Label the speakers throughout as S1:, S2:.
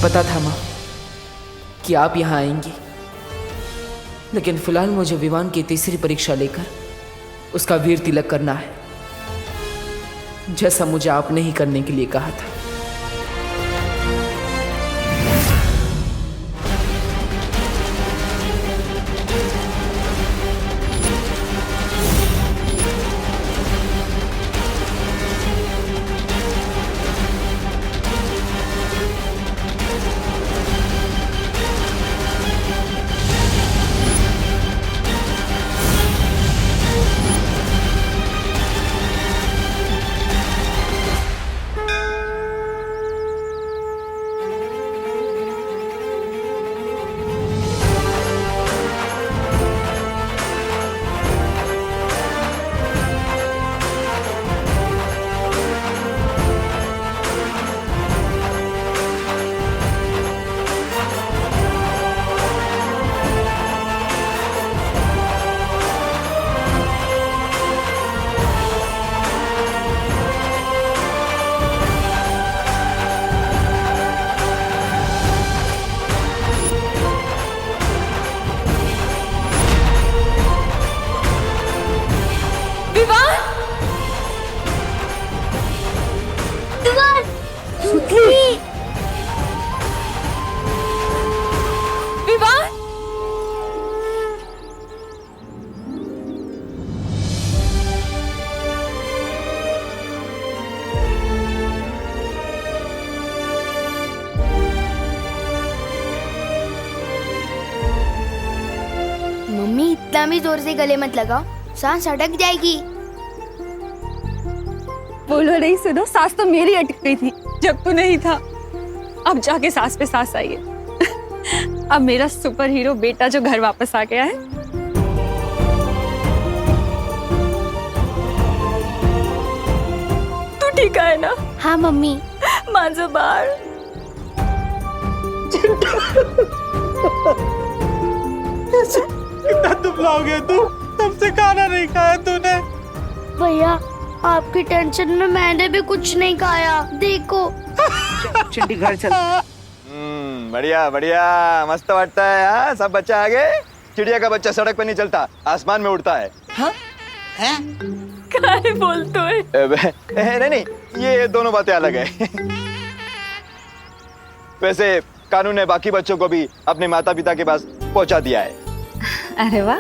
S1: पता था माँ कि आप यहाँ आएंगी, लेकिन फिलहाल मुझे विवान की तीसरी परीक्षा लेकर उसका वीर तिलक करना है, जैसा मुझे आपने ही करने के लिए कहा था।
S2: मम्मी इतना भी जोर से गले मत लगाओ, सांस अटक जाएगी।
S3: बोलो नहीं, सुनो, सांस तो मेरी अटक गई थी जब तू नहीं था। अब जाके सांस पे सांस आई है। अब मेरा सुपर हीरो बेटा जो घर वापस आ गया है। तू ठीक है ना?
S2: हाँ मम्मी।
S3: माझं बाळ।
S4: कितना दुबला हो गया तू, तब से खाना नहीं खाया तूने।
S2: भैया आपकी टेंशन में मैंने भी कुछ नहीं खाया, देखो।
S1: चिंटी घर चल।
S5: बढ़िया बढ़िया, मस्त वाटता है। हाँ, सब बच्चा आ गए। चिड़िया का बच्चा सड़क पे नहीं चलता, आसमान में उड़ता है।
S4: हाँ? हैं?
S3: क्या बोलते है?
S5: नहीं, ये दोनों बातें अलग है। वैसे कानून ने बाकी बच्चों को भी अपने माता पिता के पास पहुंचा दिया है।
S3: अरे वाह,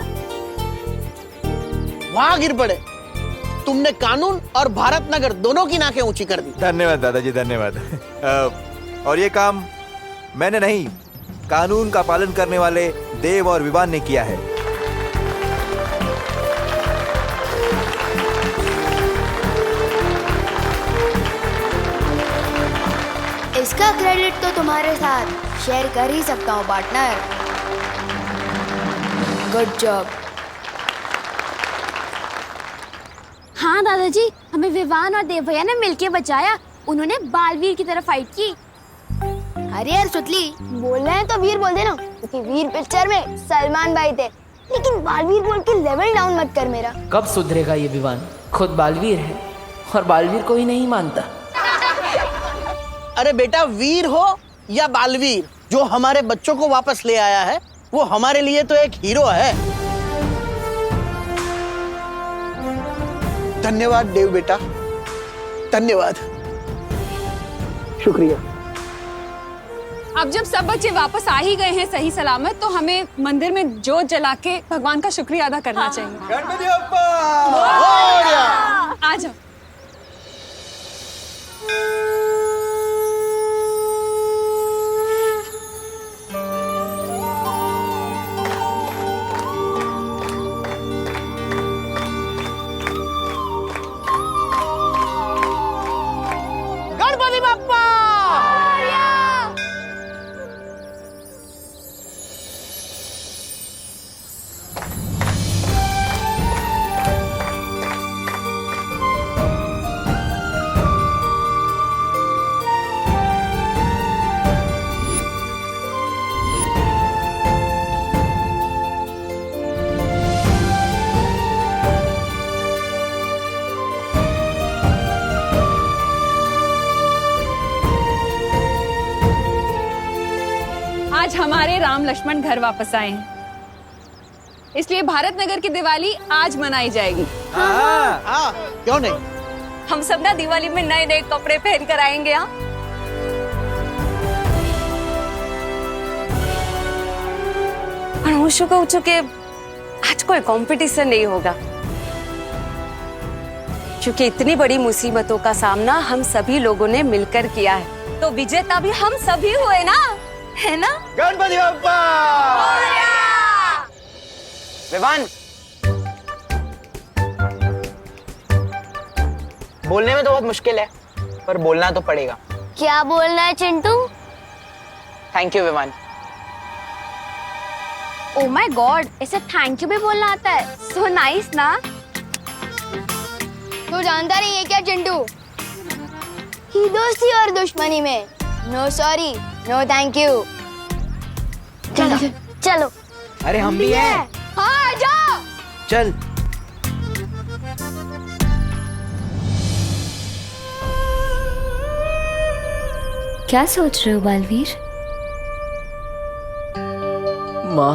S4: वहाँ गिर पड़े। तुमने कानून और भारत नगर दोनों की नाकें ऊंची कर दी।
S5: धन्यवाद दादाजी, धन्यवाद। और ये काम मैंने नहीं, कानून का पालन करने वाले देव और विवान ने किया है।
S2: इसका क्रेडिट तो तुम्हारे साथ शेयर कर ही सकता हूँ पार्टनर। Good job.
S6: हाँ दादाजी, हमें विवान और देव भैया ने मिलके बचाया। उन्होंने बालवीर की तरफ फाइट की।
S2: अरे यार सुतली, बोल रहे हैं तो वीर बोल देना, क्योंकि वीर पिक्चर में सलमान भाई थे। लेकिन बालवीर बोल के लेवल डाउन मत कर मेरा।
S1: कब सुधरेगा ये विवान? खुद बालवीर है और बालवीर को ही नहीं मानता।
S4: अरे बेटा, वीर हो या बालवीर, जो हमारे बच्चों को वापस ले आया है वो हमारे लिए तो एक हीरो है। धन्यवाद देव बेटा, धन्यवाद। शुक्रिया।
S3: अब जब सब बच्चे वापस आ ही गए हैं सही सलामत, तो हमें मंदिर में जोत जला के भगवान का शुक्रिया अदा करना चाहिए।
S5: गणपति बप्पा!
S3: आ जाओ।
S4: गणपति बप्पा!
S3: राम लक्ष्मण घर वापस आए हैं, इसलिए भारत नगर की दिवाली आज मनाई जाएगी।
S4: हाँ, क्यों नहीं?
S3: हम सब ना दिवाली में नए नए कपड़े पहन कर आएंगे। यहाँ और होशो को चुके आज कोई कंपटीशन नहीं होगा, क्योंकि इतनी बड़ी मुसीबतों का सामना हम सभी लोगों ने मिलकर किया है, तो विजेता भी हम सभी हुए ना, है ना?
S5: गणपति बप्पा!
S7: विवान, बोलने में तो बहुत मुश्किल है, पर बोलना तो पड़ेगा।
S2: क्या बोलना है Chintu?
S7: Thank you Vivaan.
S6: Oh my god, ऐसे थैंक यू भी बोलना आता है? सो नाइस ना।
S2: तू जानता नहीं है क्या चिंटू? ही दोस्ती और दुश्मनी में no sorry no thank you. चलो चलो।
S1: अरे हम भी हैं।
S2: हाँ जाओ।
S5: चल।
S6: क्या सोच रहे हो बालवीर?
S1: माँ,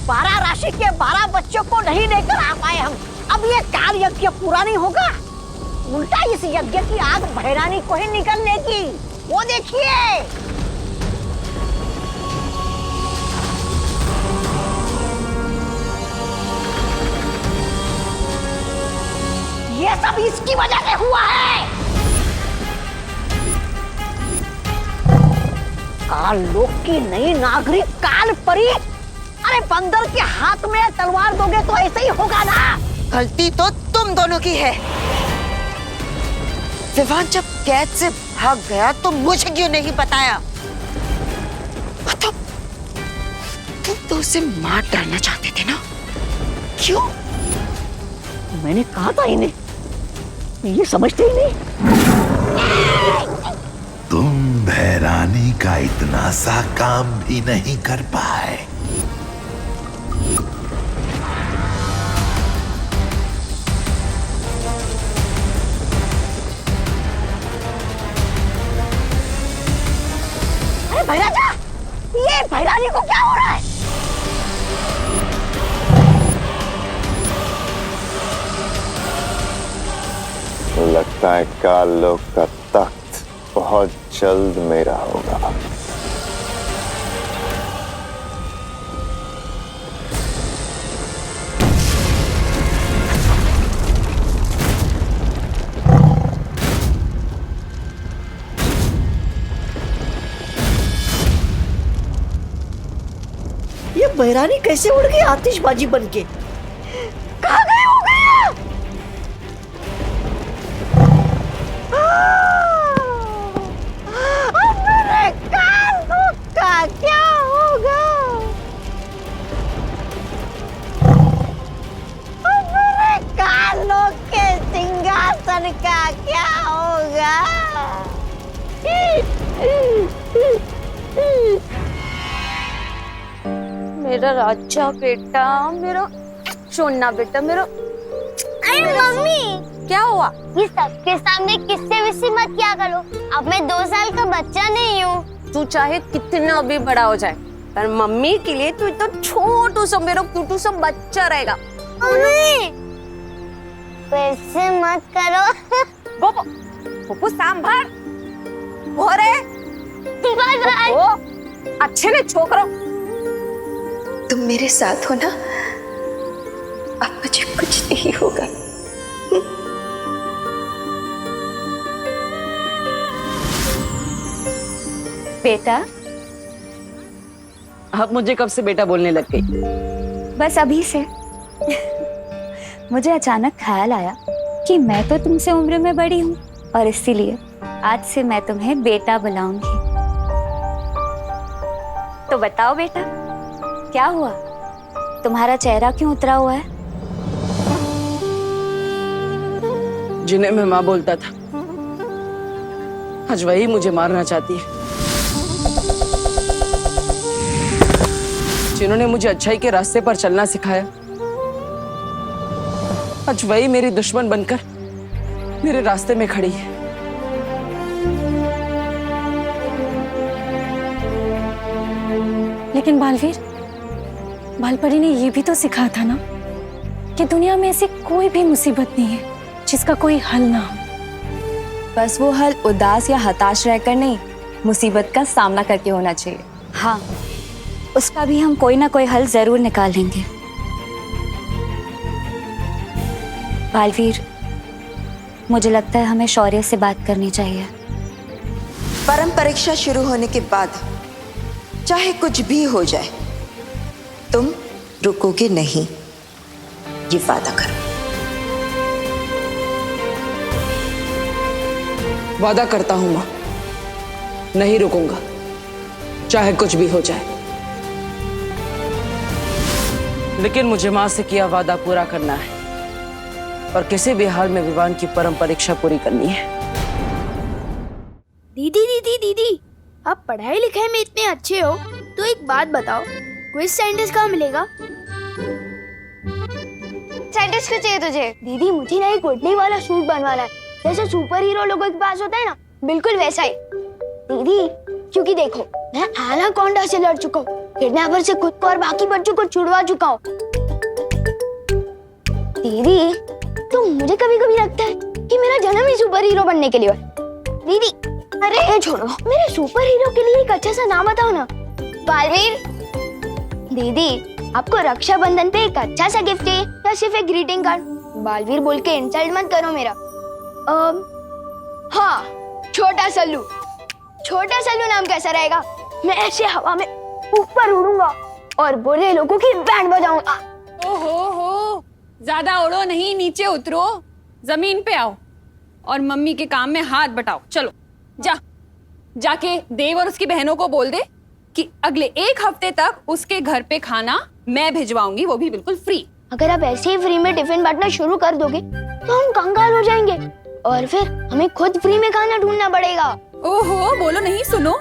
S8: बारह राशि के 12 बच्चों को नहीं लेकर आ पाए हम। अब ये काल यज्ञ पूरा नहीं होगा, उल्टा इस यज्ञ की आग भैरानी को ही निकलने की। वो देखिए, ये सब इसकी वजह से हुआ है। काल लोक की नई नागरिक काल परी। अरे बंदर के हाथ में तलवार दोगे तो ऐसे ही होगा ना।
S9: गलती तो तुम दोनों की है। विवान जब कैद से भाग गया तो मुझे क्यों नहीं बताया? तुम तो उसे मार डालना चाहते थे ना? क्यों?
S8: मैंने कहा था इन्हें, ये समझते ही नहीं।
S10: तुम भैरानी का इतना सा काम भी नहीं कर पाए।
S8: अरे भैराजा, ये भैरानी को क्या हो रहा है?
S11: लगता है काल लोक का तख्त बहुत जल्द मेरा होगा।
S8: ये भैरानी कैसे उड़ गई आतिशबाजी बनके? कहाँ गए हो गया? अब मेरे काल लोक का क्या होगा? अब मेरे काल लोक के सिंहासन का क्या होगा?
S6: मेरा राजा बेटा, मेरा सोना बेटा, मेरा।
S2: अरे मम्मी,
S6: क्या हुआ?
S2: ये सबके सामने किससे विस्सी मत क्या करो। अब मैं 2 साल का बच्चा नहीं हूँ।
S6: तू चाहे कितना भी बड़ा हो जाए, पर मम्मी के लिए तू तो छोटू सा मेरा क्यूटू सा बच्चा रहेगा।
S2: मम्मी, वैसे मत करो।
S6: गोपो, गोपो सांभर, भोरे,
S2: बाय बाय।
S6: गोपो, अच्छे ने छोकरो।
S9: तुम मेरे साथ हो ना? अब मुझे कुछ नहीं होगा।
S6: बेटा,
S7: आप मुझे कब से बेटा बोलने लग गई?
S6: बस अभी से। मुझे अचानक ख्याल आया कि मैं तो तुमसे उम्र में बड़ी हूँ, और इसीलिए आज से मैं तुम्हें बेटा बुलाऊंगी। तो बताओ बेटा, क्या हुआ? तुम्हारा चेहरा क्यों उतरा हुआ है?
S7: जिन्हें मैं माँ बोलता था, आज वही मुझे मारना चाहती है।
S12: जिन्होंने मुझे अच्छाई के रास्ते पर चलना सिखाया, आज वही मेरी दुश्मन बनकर मेरे रास्ते में खड़ी है।
S3: लेकिन बालवीर, बालपरी ने ये भी तो सिखाया था ना कि दुनिया में ऐसी कोई भी मुसीबत नहीं है जिसका कोई हल ना हो।
S13: बस वो हल उदास या हताश रहकर नहीं, मुसीबत का सामना करके होना चाहिए।
S6: हाँ, उसका भी हम कोई ना कोई हल जरूर निकालेंगे। बालवीर, मुझे लगता है हमें शौर्य से बात करनी चाहिए।
S9: परम परीक्षा शुरू होने के बाद चाहे कुछ भी हो जाए, तुम रुकोगे नहीं, ये वादा करो।
S12: वादा करता हूं मां, नहीं रुकूंगा, चाहे कुछ भी हो जाए। लेकिन मुझे मां से किया वादा पूरा करना है और किसी भी हाल में विवान की परम परीक्षा पूरी करनी है।
S2: दीदी दीदी दीदी, आप पढ़ाई लिखाई में इतने अच्छे हो तो एक बात बताओ, क्विज साइंटिस्ट कहाँ मिलेगा? साइंटिस्ट क्यों चाहिए तुझे? दीदी मुझे ना एक उड़ने वाला सूट बनवाना है, जैसे सुपर हीरो लोगों के पास होता है ना, बिल्कुल वैसा ही। दीदी क्योंकि देखो, मैं एनाकोंडा से लड़ चुका हूँ, किडनैपर से खुद को और बाकी बच्चों को छुड़वा चुका हूँ। दीदी तो मुझे कभी कभी लगता है कि मेरा जन्म ही सुपर हीरो बनने के लिए है। दीदी अरे छोड़ो, मेरे सुपर हीरो के लिए एक अच्छा सा नाम बताओ ना। बालवीर। दीदी आपको रक्षाबंधन पे एक अच्छा सा गिफ्ट चाहिए या सिर्फ एक ग्रीटिंग कार्ड? बालवीर बोल के इंसल्ट मत करो मेरा। हाँ, छोटा सल्लू। छोटा सल्लू नाम कैसा रहेगा? मैं ऐसे हवा में ऊपर उड़ूंगा और बुरे लोगों की बैंड बजाऊंगा।
S3: ओहो, ज्यादा उड़ो नहीं, नीचे उतरो, जमीन पे आओ और मम्मी के काम में हाथ बटाओ। चलो जाके देव और उसकी बहनों को बोल दे कि अगले 1 हफ्ते तक उसके घर पे खाना मैं भिजवाऊंगी, वो भी बिल्कुल फ्री।
S2: अगर आप ऐसे ही फ्री में टिफिन बांटना शुरू कर दोगे तो हम कंगाल हो जाएंगे और फिर हमें खुद फ्री में खाना ढूंढना पड़ेगा।
S3: ओहो, बोलो नहीं, सुनो,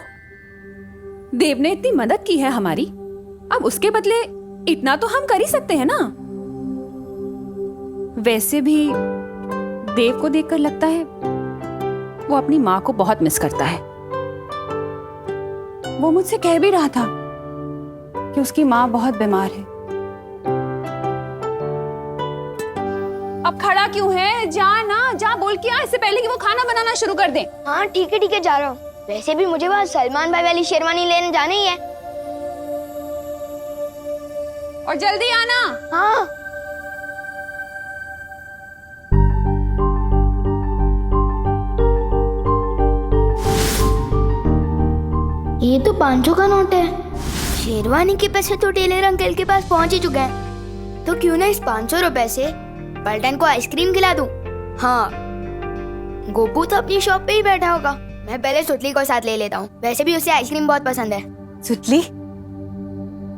S3: देव ने इतनी मदद की है हमारी, अब उसके बदले इतना तो हम कर ही सकते हैं ना। वैसे भी देव को देखकर लगता है वो अपनी माँ को बहुत मिस करता है। वो मुझसे कह भी रहा था कि उसकी माँ बहुत बीमार है। अब खड़ा क्यों है? जा बोल के आ, इससे पहले कि वो खाना बनाना शुरू कर दे।
S2: हाँ ठीक है जा रहा हूँ। वैसे भी मुझे वहाँ सलमान भाई वाली शेरवानी लेने जाना ही है।
S3: और जल्दी आना।
S2: हाँ। ये तो 500 का नोट है। शेरवानी के पैसे तो टेलर अंकल के पास पहुंच ही चुके हैं, तो क्यों ना इस 500 रुपए से पलटन को आइसक्रीम खिला दूं। हाँ, गोपू तो अपनी शॉप पे ही बैठा होगा, मैं पहले सुतली को साथ ले लेता हूँ, वैसे भी उसे आइसक्रीम बहुत पसंद है।
S6: सुतली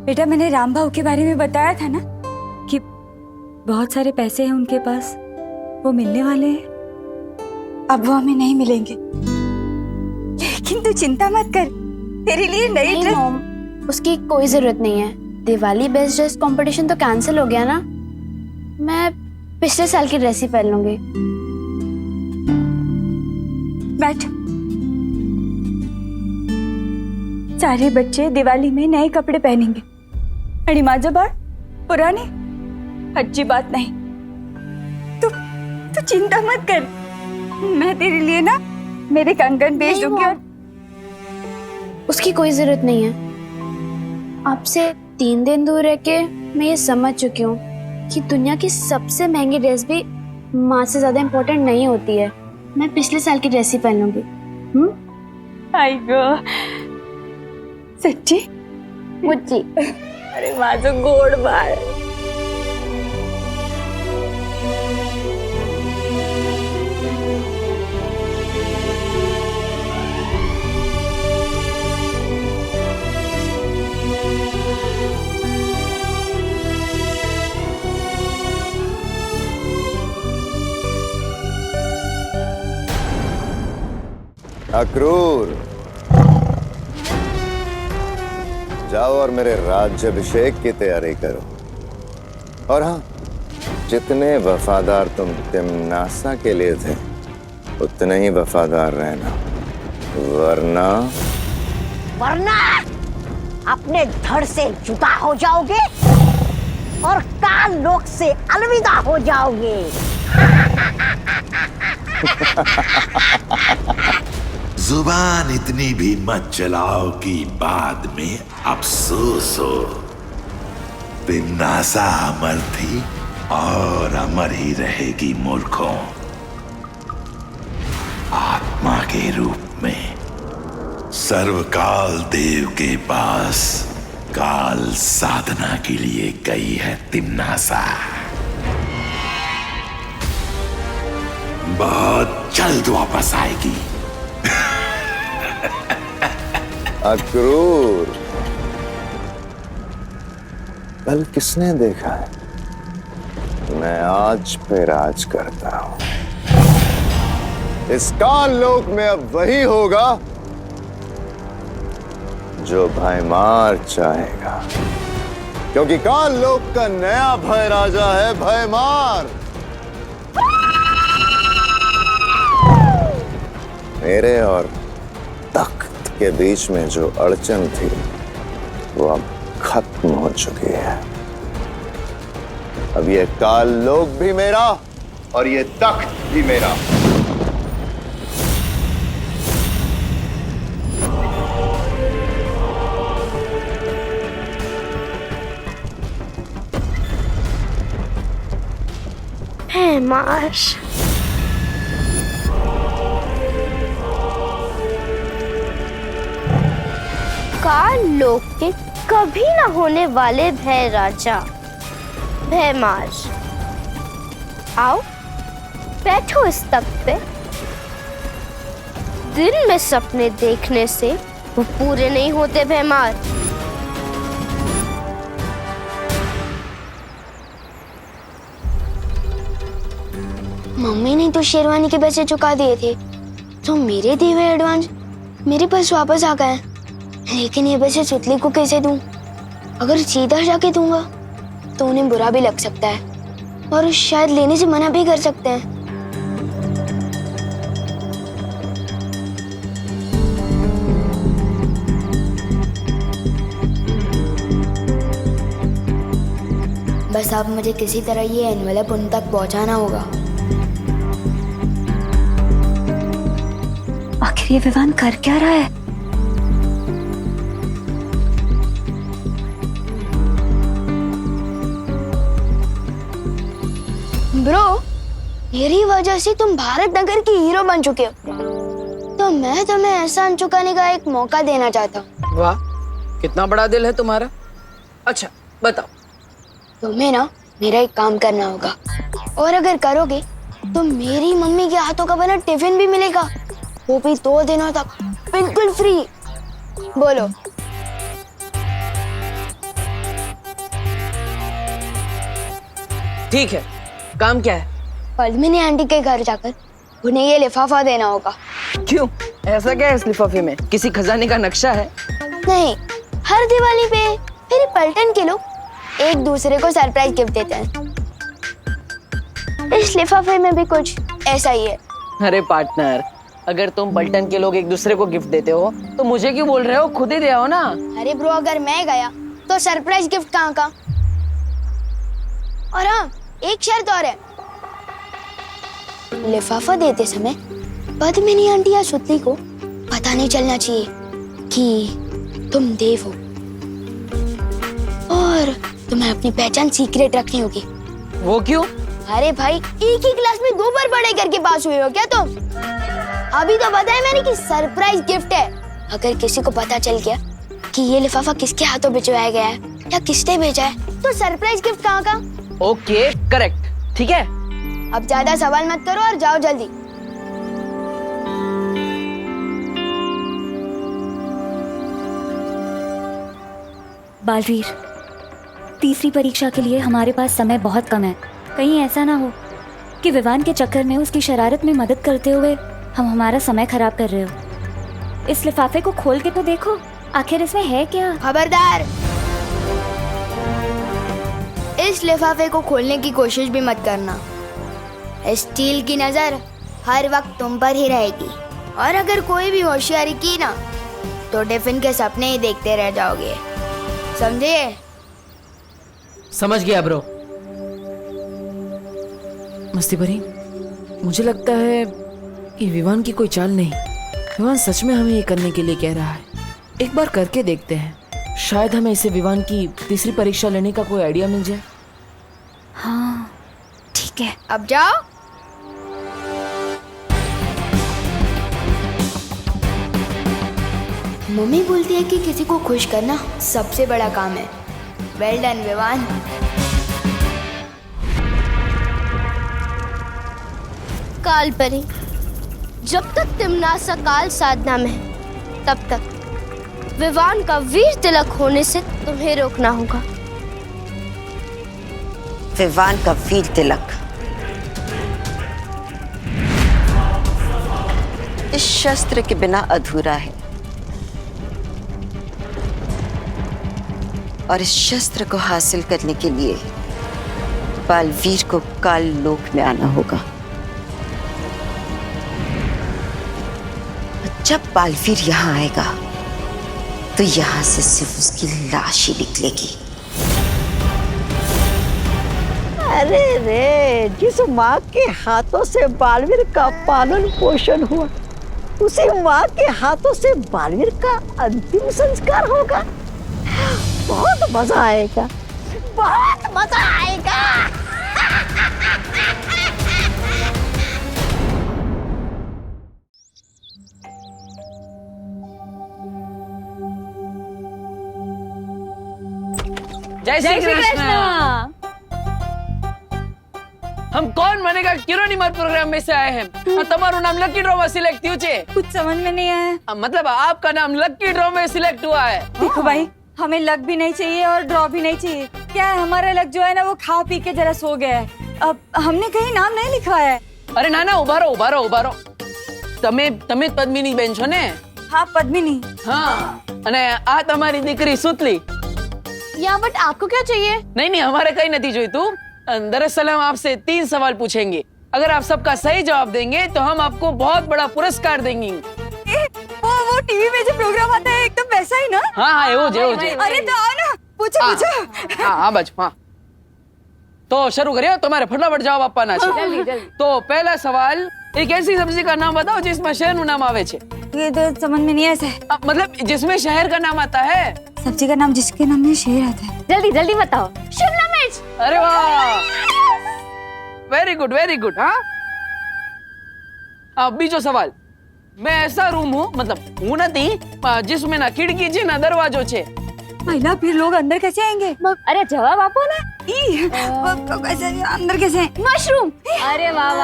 S6: बेटा, मैंने राम भाऊ के बारे में बताया था ना कि बहुत सारे पैसे हैं उनके पास, वो मिलने वाले हैं। अब वो हमें नहीं मिलेंगे, लेकिन तू चिंता मत कर, तेरे लिए नई ड्रेस।
S2: उसकी कोई जरूरत नहीं है। दिवाली बेस्ट ड्रेस कंपटीशन तो कैंसिल हो गया ना, मैं पिछले साल की ड्रेस ही पहन लूंगी।
S6: बैठ। सारे बच्चे दिवाली में नए कपड़े पहनेंगे, अड़ी माजबार पुराने, अच्छी बात नहीं। तू चिंता मत कर, मैं तेरे लिए ना मेरे कंगन भेज दूंगी। और
S2: उसकी कोई जरूरत नहीं है। आपसे 3 दिन दूर रह के मैं ये समझ चुकी हूँ कि दुनिया की सबसे महंगी ड्रेस भी माँ से ज्यादा इम्पोर्टेंट नहीं होती है। मैं पिछले साल की ड्रेस ही पहन लूंगी।
S6: आई गो, सच्ची
S2: मुच्ची।
S6: अरे माझं गोड बाळ।
S11: अक्रूर, जाओ और मेरे राज्याभिषेक की तैयारी करो। और हाँ, जितने वफादार तुम तिम्नासा के लिए थे उतने ही वफादार रहना,
S8: वरना अपने धड़ से जुदा हो जाओगे और काल लोक से अलविदा हो जाओगे।
S10: जुबान इतनी भी मत चलाओ कि बाद में अफसोस हो। तिम्नासा अमर थी और अमर ही रहेगी मूर्खों। आत्मा के रूप में सर्वकाल देव के पास काल साधना के लिए गई है तिम्नासा। बहुत जल्द वापस आएगी।
S11: अक्रूर, कल किसने देखा है? मैं आज पे राज करता हूं। इस काल लोक में अब वही होगा जो भयमार चाहेगा, क्योंकि काल लोक का नया भय राजा है भयमार। मेरे और तख्त के बीच में जो अड़चन थी वो अब खत्म हो चुकी है। अब ये काल लोक भी मेरा और ये तख्त भी मेरा।
S2: भयमार, काल लोक के कभी न होने वाले भय राजा भयमार, आओ बैठो इस तख्त पे। दिन में सपने देखने से वो पूरे नहीं होते भयमार। मम्मी ने तो शेरवानी के पैसे चुका दिए थे, तो मेरे दिए हुए एडवांस मेरे पास वापस आ गए। लेकिन ये पैसे सुतली को कैसे दूं? अगर सीधा जाके दूंगा तो उन्हें बुरा भी लग सकता है और शायद लेने से मना भी कर सकते हैं। बस अब मुझे किसी तरह ये एनवेलप उन तक पहुंचाना होगा।
S6: आखिर ये विवान कर क्या रहा है?
S2: ब्रो, मेरी वजह से तुम भारत नगर की हीरो बन चुके हो, तो मैं तुम्हें एहसान चुकाने का एक मौका देना चाहता हूँ।
S12: वाह, कितना बड़ा दिल है तुम्हारा। अच्छा बताओ।
S2: तुम्हें ना मेरा एक काम करना होगा, और अगर करोगे तो मेरी मम्मी के हाथों का बना टिफिन भी मिलेगा, वो भी 2 दिनों तक बिल्कुल फ्री। बोलो।
S12: ठीक है, काम क्या है?
S2: पद्मिनी आंटी के घर जाकर उन्हें ये लिफाफा देना होगा।
S12: क्यों, ऐसा क्या है इस लिफाफे में? किसी खजाने का नक्शा है?
S2: नहीं, हर दिवाली पे मेरे पलटन के लोग एक दूसरे को सरप्राइज गिफ्ट देते हैं। इस लिफाफे में भी कुछ ऐसा ही है।
S12: अरे पार्टनर, अगर तुम पलटन के लोग एक दूसरे को गिफ्ट देते हो तो मुझे क्यों बोल रहे हो? खुद ही दे आओ ना।
S2: अरे ब्रो, अगर मैं गया तो सरप्राइज गिफ्ट कहाँ का? और हाँ, एक शर्त और है, लिफाफा देते समय पद्मिनी आंटी या सुतली को पता नहीं चलना चाहिए कि तुम देव हो, और तुम्हें अपनी पहचान सीक्रेट रखनी होगी।
S12: वो क्यों?
S2: अरे भाई, एक ही क्लास में 2 बार पढ़ाई करके पास हुए हो क्या तुम? अभी तो बताया मैंने कि सरप्राइज गिफ्ट है। अगर किसी को पता चल गया कि ये लिफाफा किसके हाथों भिजवाया गया है या किसने भेजा है, तो सरप्राइज गिफ्ट कहाँ का?
S12: ओके, करेक्ट, ठीक है।
S2: अब ज्यादा सवाल मत करो और जाओ जल्दी।
S6: बालवीर, तीसरी परीक्षा के लिए हमारे पास समय बहुत कम है। कहीं ऐसा ना हो कि विवान के चक्कर में उसकी शरारत में मदद करते हुए हम हमारा समय खराब कर रहे हो। इस लिफाफे को खोल के तो देखो,
S2: आखिर इसमें है क्या? खबरदार, इस लिफाफे को खोलने की कोशिश भी मत करना। स्टील की नजर हर वक्त तुम पर ही रहेगी, और अगर कोई भी होशियारी की ना तो टिफिन के सपने ही देखते रह जाओगे, समझे?
S1: समझ गया ब्रो। मस्ती भरी, मुझे लगता है ये विवान की कोई चाल नहीं। विवान सच में हमें ये करने के लिए कह रहा है। एक बार करके देखते हैं, शायद हमें इसे विवान की तीसरी परीक्षा लेने का कोई आइडिया मिल जाए।
S2: हाँ ठीक है, अब जाओ। मम्मी बोलती है कि किसी को खुश करना सबसे बड़ा काम है। Well done Vivaan. काल परी, जब तक तिमनासा काल साधना में है तब तक विवान का वीर तिलक होने से तुम्हें रोकना होगा।
S9: विवान का वीर तिलक इस शस्त्र के बिना अधूरा है, और इस शस्त्र को हासिल करने के लिए बालवीर को काल लोक में आना होगा। जब बालवीर यहाँ आएगा तो यहाँ से सिर्फ उसकी लाश ही निकलेगी।
S8: अरे रे, जिस माँ के हाथों से बालवीर का पालन पोषण हुआ, उसी माँ के हाथों से बालवीर का अंतिम संस्कार होगा। बहुत मजा आएगा, बहुत मजा आएगा।
S12: जय श्री कृष्ण। हम कौन बनेगा किरोनीमर प्रोग्राम में से आए हैं। तुम्हारा नाम लकी ड्रॉ में सिलेक्ट हुआ है।
S6: कुछ समझ में नहीं आया।
S12: मतलब आपका नाम लकी ड्रॉ में सिलेक्ट हुआ है।
S6: देखो भाई, हमें लक भी नहीं चाहिए और ड्रॉ भी नहीं चाहिए। क्या है, हमारा लक जो है ना वो खा पी के जरा सो गया है। अब हमने कहीं नाम नहीं लिखवाया है।
S12: अरे ना ना, उभारो। तमे पद्मिनी बेन छो ने?
S6: हाँ पद्मिनी।
S12: हाँ, अने आ तुम्हारी दीकरी सुतली।
S3: या बट आपको क्या चाहिए?
S12: नहीं, हमारे कहीं नहीं चाहिए तू। दरअसल हम आपसे 3 सवाल पूछेंगे। अगर आप सबका सही जवाब देंगे तो हम आपको बहुत बड़ा पुरस्कार देंगे।
S6: वो टीवी में जो प्रोग्राम आता है एकदम वैसा ही ना?
S12: हाँ, वो जे।
S6: अरे तो आओ ना, पूछो।
S12: हाँ बच्चों, हाँ तो शुरू करिए। तुम्हारे फटाफट जवाब आपना है।
S3: जल्दी।
S12: तो पहला सवाल, एक ऐसी सब्जी का नाम बताओ जिसमें शहर नु नाम आवे छे।
S6: ये तो समझ में नहीं ऐसा।
S12: मतलब जिसमें शहर का नाम आता है।
S6: सब्जी का नाम जिसके नाम में शेर आता है।
S3: जल्दी बताओ। शिमला मिर्च।
S12: अरे वाह, वेरी गुड। हाँ, अब बीजो सवाल, मैं ऐसा रूम हूँ, मतलब हूँ नहीं, जिसमें ना खिड़की छे ना दरवाजो छे।
S6: महिला फिर लोग अंदर कैसे आएंगे?
S3: अरे जवाब आपो ना।
S6: कैसे अंदर कैसे?
S3: मशरूम। अरे वाह।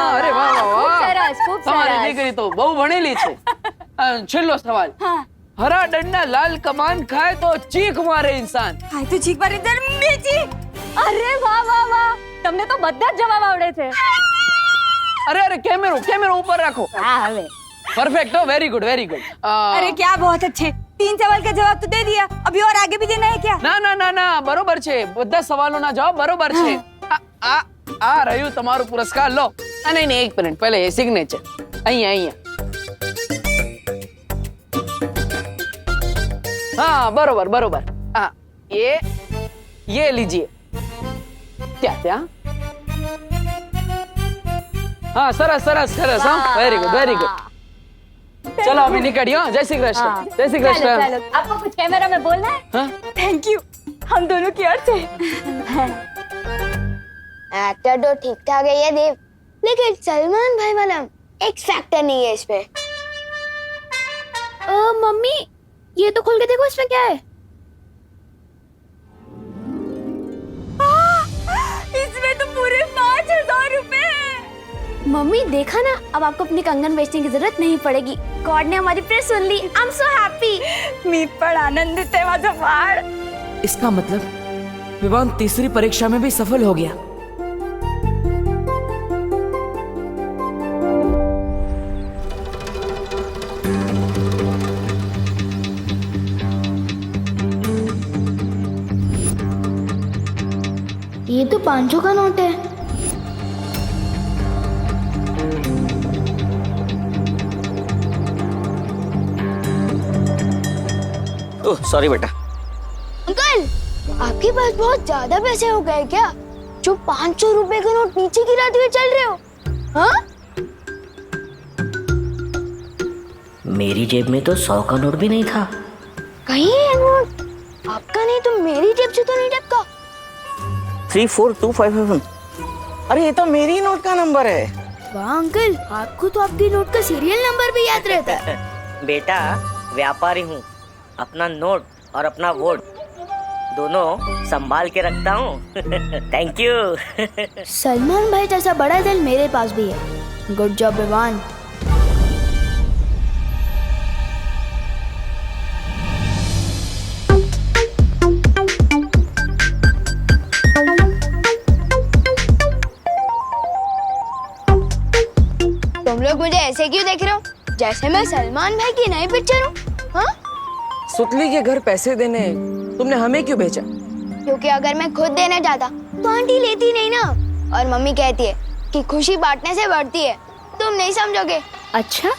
S3: खूब सरस।
S12: તમારી દીકરી તો બહુ ભણેલી છે। છેલ્લો સવાલ, હરા દંડના લાલ કમાન ખાય તો ચીખ મારે ઇન્સાન।
S6: ખાય તો ચીખ મારે મિર્ચી।
S3: અરે વાહ। તમને તો બધા જ જવાબ આવડે છે।
S12: અરે કેમેરો ઉપર રાખો।
S3: હા હવે
S12: परफेक्ट हो, वेरी गुड।
S6: अरे क्या बहुत अच्छे, 3 सवाल का जवाब तो दे दिया, अभी और आगे भी देना है क्या?
S12: ना, बरोबर छे, બધા સવાલોના જવાબ બરોબર છે। આ રહ્યું તમારું પુરસ્કાર, લો। નહીં, એક મિનિટ, પહેલે એ સિગ્નેચર અહીંયા। हाँ, बरोबर। हाँ, ये लीजिए। क्या? हाँ, सरस। हाँ, वेरी गुड। चलो अभी निकलियो। जय श्री कृष्ण।
S3: चलो। आपको कुछ कैमरा में बोलना है?
S12: हाँ?
S6: थैंक यू, हम दोनों की ओर से।
S2: एक्टर तो ठीक ठाक है ये देव, लेकिन सलमान भाई वाला एक्स फैक्टर नहीं है इसमें।
S3: मम्मी, ये तो खोल के देखो, इसमें क्या है?
S6: इसमें तो पूरे 5,000 रुपए हैं।
S2: मम्मी देखा ना, अब आपको अपनी कंगन बेचने की जरूरत नहीं पड़ेगी। गॉड ने हमारी प्रेयर सुन ली। I am so happy.
S6: मी पण आनंदित आहे माझा बाळ।
S1: इसका मतलब विवान तीसरी परीक्षा में भी सफल हो गया।
S2: ये तो 500 का नोट है।
S4: ओह सॉरी बेटा।
S2: अंकल, आपके पास बहुत ज्यादा पैसे हो गए क्या, जो 500 रुपए का नोट नीचे गिराते हुए चल रहे हो? हाँ?
S14: मेरी जेब में तो 100 का नोट भी नहीं था।
S2: कहीं है नोट आपका नहीं तो मेरी जेब से तो नहीं टपका।
S4: 34257। अरे ये तो मेरी नोट का नंबर है।
S2: वाह अंकल, आपको तो आपकी नोट का सीरियल नंबर भी याद रहता है।
S14: बेटा व्यापारी हूँ, अपना नोट और अपना वोट दोनों संभाल के रखता हूँ। Thank you.
S2: सलमान भाई जैसा बड़ा दिल मेरे पास भी है। Good job Vivaan. तुम लोग मुझे ऐसे क्यों देख रहे हो, जैसे मैं सलमान भाई की नई पिक्चर हूँ? हाँ?
S12: सुतली के घर पैसे देने तुमने हमें क्यों भेजा?
S2: क्योंकि अगर मैं खुद देना चाहता तो आंटी लेती नहीं ना, और मम्मी कहती है कि खुशी बांटने से बढ़ती है। तुम नहीं समझोगे।
S13: अच्छा,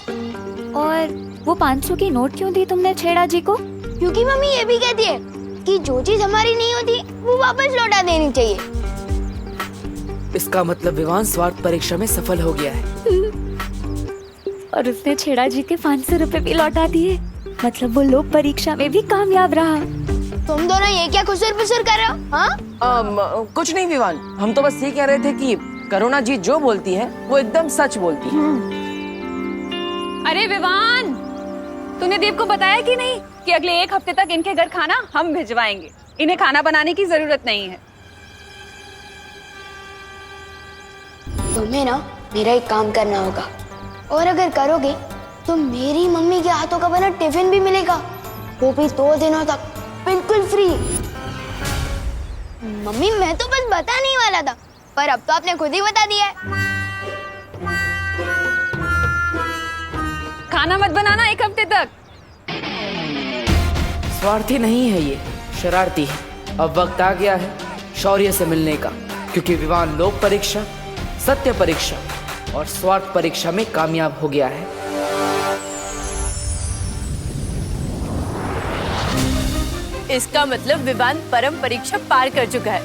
S13: और वो 500 की नोट क्यों दी तुमने छेड़ा जी को?
S2: क्योंकि मम्मी ये भी कहती है कि जो चीज हमारी नहीं होती वो वापस लौटा देनी चाहिए।
S1: इसका मतलब विवान स्वार्थ परीक्षा में सफल हो गया है।
S13: और उसने छेड़ा जी के 500 रुपए भी लौटा दिए, मतलब वो लोक परीक्षा में भी कामयाब रहा।
S2: तुम दोनों ये क्या खुसर-पुसर कर रहे हो? हाँ?
S12: कुछ नहीं विवान, हम तो बस ये कह रहे थे कि करुणा जी जो बोलती है वो एकदम सच बोलती है।
S3: अरे विवान, तूने देव को बताया कि नहीं कि अगले 1 हफ्ते तक इनके घर खाना हम भिजवाएंगे। इन्हें खाना बनाने की जरूरत नहीं है।
S2: तुम्हें ना मेरा एक काम करना होगा, और अगर करोगे तो मेरी मम्मी के हाथों का बना टिफिन भी मिलेगा, वो भी 2 दिनों तक बिल्कुल फ्री। मम्मी मैं तो बस बताने ही वाला था, पर अब तो आपने खुद ही बता दिया है।
S3: खाना मत बनाना 1 हफ्ते तक।
S1: स्वार्थी नहीं है ये, शरारती है। अब वक्त आ गया है शौर्य से मिलने का, क्योंकि विवान लोक परीक्षा, सत्य परीक्षा और स्वार्थ परीक्षा में कामयाब हो गया है।
S3: इसका मतलब विवान परम परीक्षा पार कर चुका है,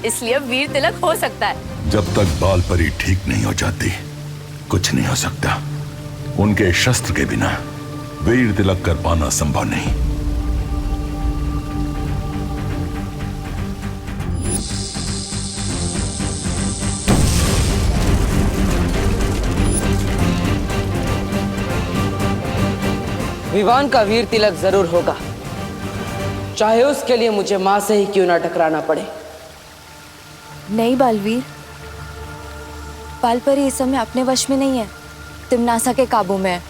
S3: इसलिए वीर तिलक हो सकता है।
S10: जब तक बाल परी ठीक नहीं हो जाती कुछ नहीं हो सकता। उनके शस्त्र के बिना वीर तिलक कर पाना संभव नहीं।
S12: विवान का वीर तिलक जरूर होगा, चाहे उसके लिए मुझे माँ से ही क्यों ना टकराना पड़े।
S13: नहीं बालवीर, बालपरी इस समय अपने वश में नहीं है, तिमनासा के काबू में है,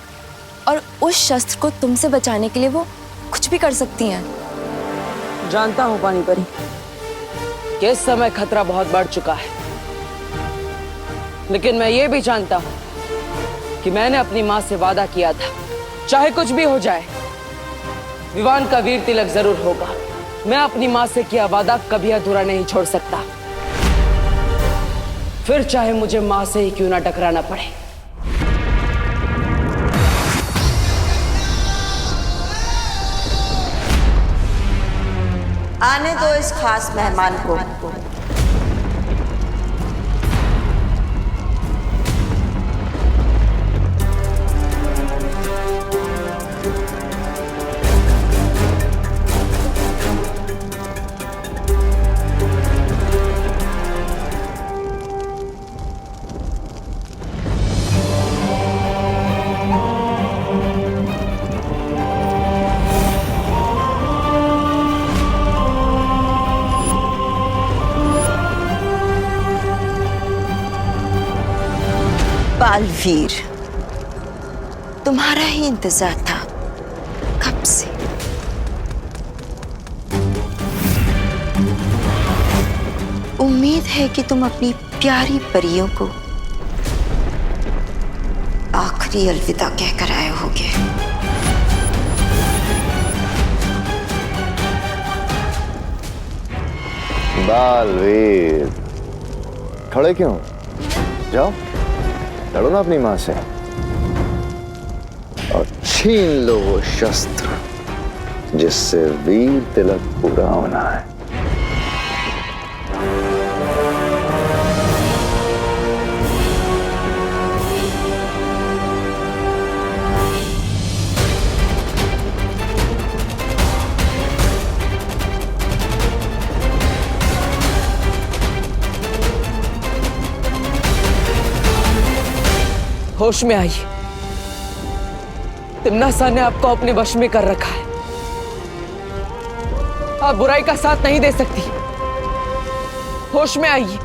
S13: और उस शस्त्र को तुमसे बचाने के लिए वो कुछ भी कर सकती हैं।
S12: जानता हूँ पानी परी कि इस समय खतरा बहुत बढ़ चुका है, लेकिन मैं ये भी जानता हूँ कि मैंने अपनी माँ से वादा किया था, चाहे कुछ भी हो जाए विवान का वीर तिलक जरूर होगा। मैं अपनी माँ से किया वादा कभी अधूरा नहीं छोड़ सकता, फिर चाहे मुझे माँ से ही क्यों ना टकराना पड़े।
S9: आने दो इस खास मेहमान को। बालवीर, तुम्हारा ही इंतजार था कब से। उम्मीद है कि तुम अपनी प्यारी परियों को आखिरी अलविदा कहकर आए होगे।
S11: बालवीर, खड़े क्यों? जाओ लड़ो ना अपनी माँ से और छीन लो वो शस्त्र जिससे वीर तिलक पूरा होना है।
S12: होश में आइए। तिम्नासा ने आपको अपने वश में कर रखा है। आप बुराई का साथ नहीं दे सकती। होश में आइए।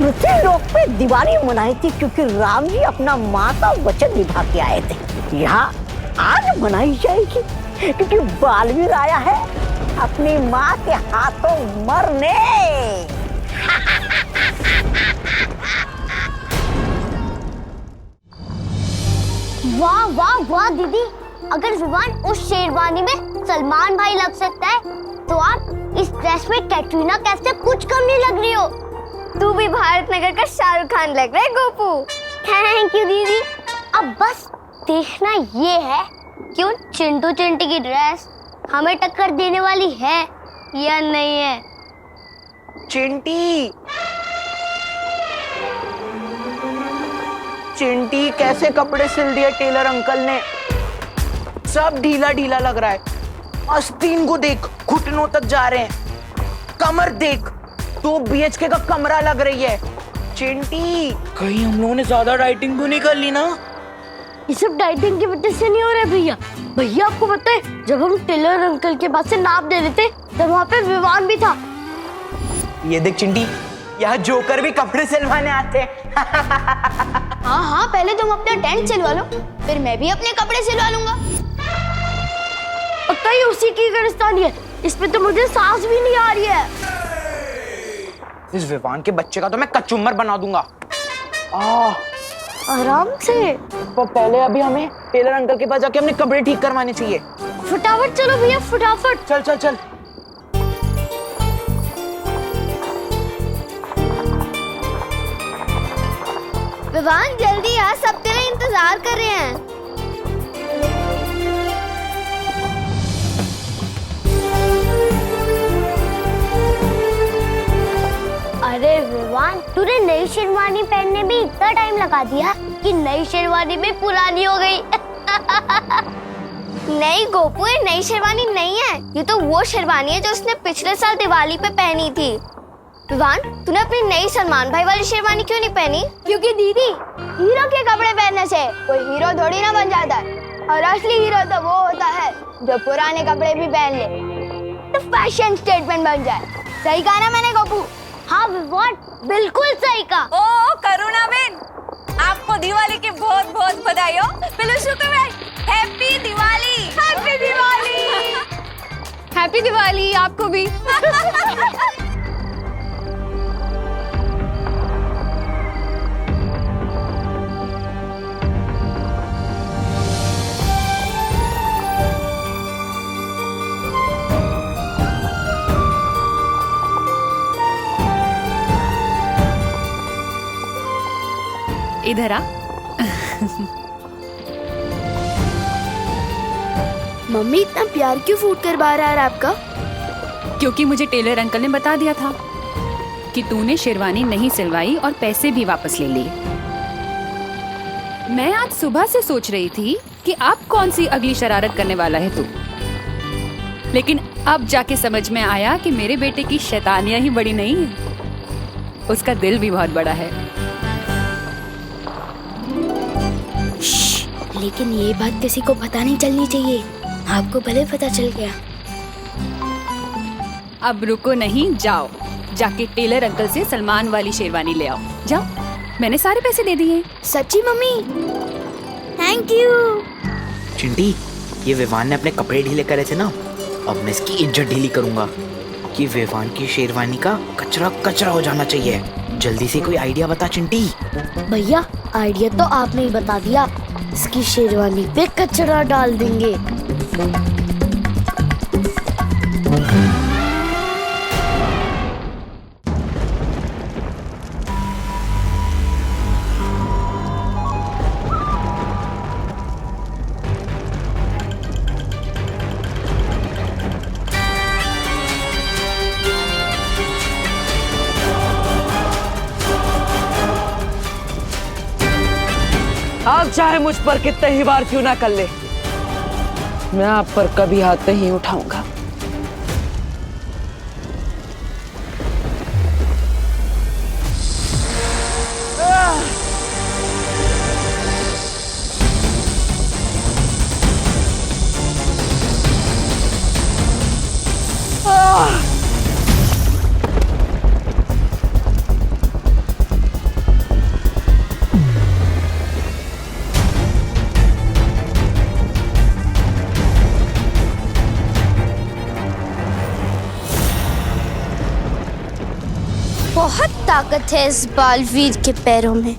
S8: पृथ्वी लोक पे दिवाली मनाई थी क्योंकि राम जी अपना माँ का वचन निभा के आए थे। यहाँ आज मनाई जाएगी क्योंकि बालवीर आया है अपनी माँ के हाथों मरने।
S2: वाह वाह वाह दीदी, अगर विवान उस शेरवानी में सलमान भाई लग सकता है तो आप इस ड्रेस में कैटरीना कैफ से कुछ कम नहीं लग रही हो। तू भी भारत नगर का शाहरुख खान लग रहा है गोपू। थैंक यू दीदी। अब बस देखना ये है कि उन चिंटू चिंटी की ड्रेस हमें टक्कर देने वाली है या नहीं है।
S7: चिंटी चिंटी कैसे कपड़े सिल दिए टेलर अंकल ने। सब ढीला ढीला लग रहा है। आस्तीन को देख, घुटनों तक जा रहे हैं। कमर देख, 2 BHK का कमरा लग रही है। चिंटी कहीं हम लोगों ने ज्यादा डाइटिंग तो नहीं कर ली ना?
S2: ये सब डाइटिंग की वजह से नहीं हो रहा है भैया। भैया आपको पता है जब हम टेलर अंकल के पास से नाप दे रहे थे तब वहाँ पे विवान भी था।
S7: ये देख चिंटी, यहाँ जोकर भी कपड़े सिलवाने आते हैं।
S2: हाँ हाँ, पहले तुम अपना टेंट सिलवा लो, फिर मैं भी अपने कपड़े सिलवा लूंगा। पक्का ही उसी की गिरफ्तारी है। इसमें तो मुझे सांस भी नहीं आ रही है।
S7: इस विवान के बच्चे का तो मैं कचुम्बर बना दूंगा।
S2: आराम से।
S7: तो पहले अभी हमें टेलर अंकल के पास जाके अपने कपड़े ठीक करवाने चाहिए।
S2: फटाफट चलो भैया, फटाफट।
S7: चल चल चल।
S2: विवान जल्दी आ, सब तेरा इंतजार कर रहे हैं। अरे विवान, तूने नई शेरवानी पहनने में इतना टाइम लगा दिया कि नई शेरवानी भी पुरानी हो गई। नहीं गोपू, ये नई शेरवानी नहीं है, ये तो वो शेरवानी है जो उसने पिछले साल दिवाली पे पहनी थी। विवान, तूने अपनी नई सलमान भाई वाली शेरवानी क्यों नहीं पहनी? क्योंकि दीदी, हीरो के कपड़े पहनने से कोई हीरो थोड़ी ना बन जाता है, और असली हीरो तो वो होता है जो पुराने कपड़े भी पहन ले तो फैशन स्टेटमेंट बन जाए। सही कहा ना मैंने गोपू? हाँ विवान, बिल्कुल सही कहा।
S13: ओ करुणा बेन, आपको दिवाली की बहुत बहुत बधाई हो। पिलुशु को भाई, happy Diwali. Happy Diwali.
S3: Happy Diwali आपको भी। इधर आ।
S2: मम्मी इतना प्यार क्यों फूट कर बाहर आ रहा है आपका?
S3: क्योंकि मुझे टेलर अंकल ने बता दिया था कि तूने शेरवानी नहीं सिलवाई और पैसे भी वापस ले लिए। मैं आज सुबह से सोच रही थी कि अब कौन सी अगली शरारत करने वाला है तू, लेकिन अब जाके समझ में आया कि मेरे बेटे की शैतानियां ही बड़ी नहीं है, उसका दिल भी बहुत बड़ा है।
S2: लेकिन ये बात किसी को पता नहीं चलनी चाहिए। आपको भले पता चल गया।
S3: अब रुको नहीं, जाओ जाके टेलर अंकल से सलमान वाली शेरवानी ले आओ। जाओ, मैंने सारे पैसे दे दिए।
S2: सच्ची मम्मी? Thank you.
S15: चिंटी, ये विवान ने अपने कपड़े ढीले करे थे ना, अब मैं इसकी इज्जत ढीली करूंगा कि विवान की शेरवानी का कचरा कचरा हो जाना चाहिए। जल्दी से कोई आइडिया बता चिंटी।
S2: भैया आइडिया तो आपने ही बता दिया, इसकी शेरवानी पे कचरा डाल देंगे।
S12: आप चाहे मुझ पर कितने ही बार क्यों ना कर ले, मैं आप पर कभी हाथ नहीं उठाऊंगा।
S2: बहुत ताकत है इस बालवीर के पैरों में,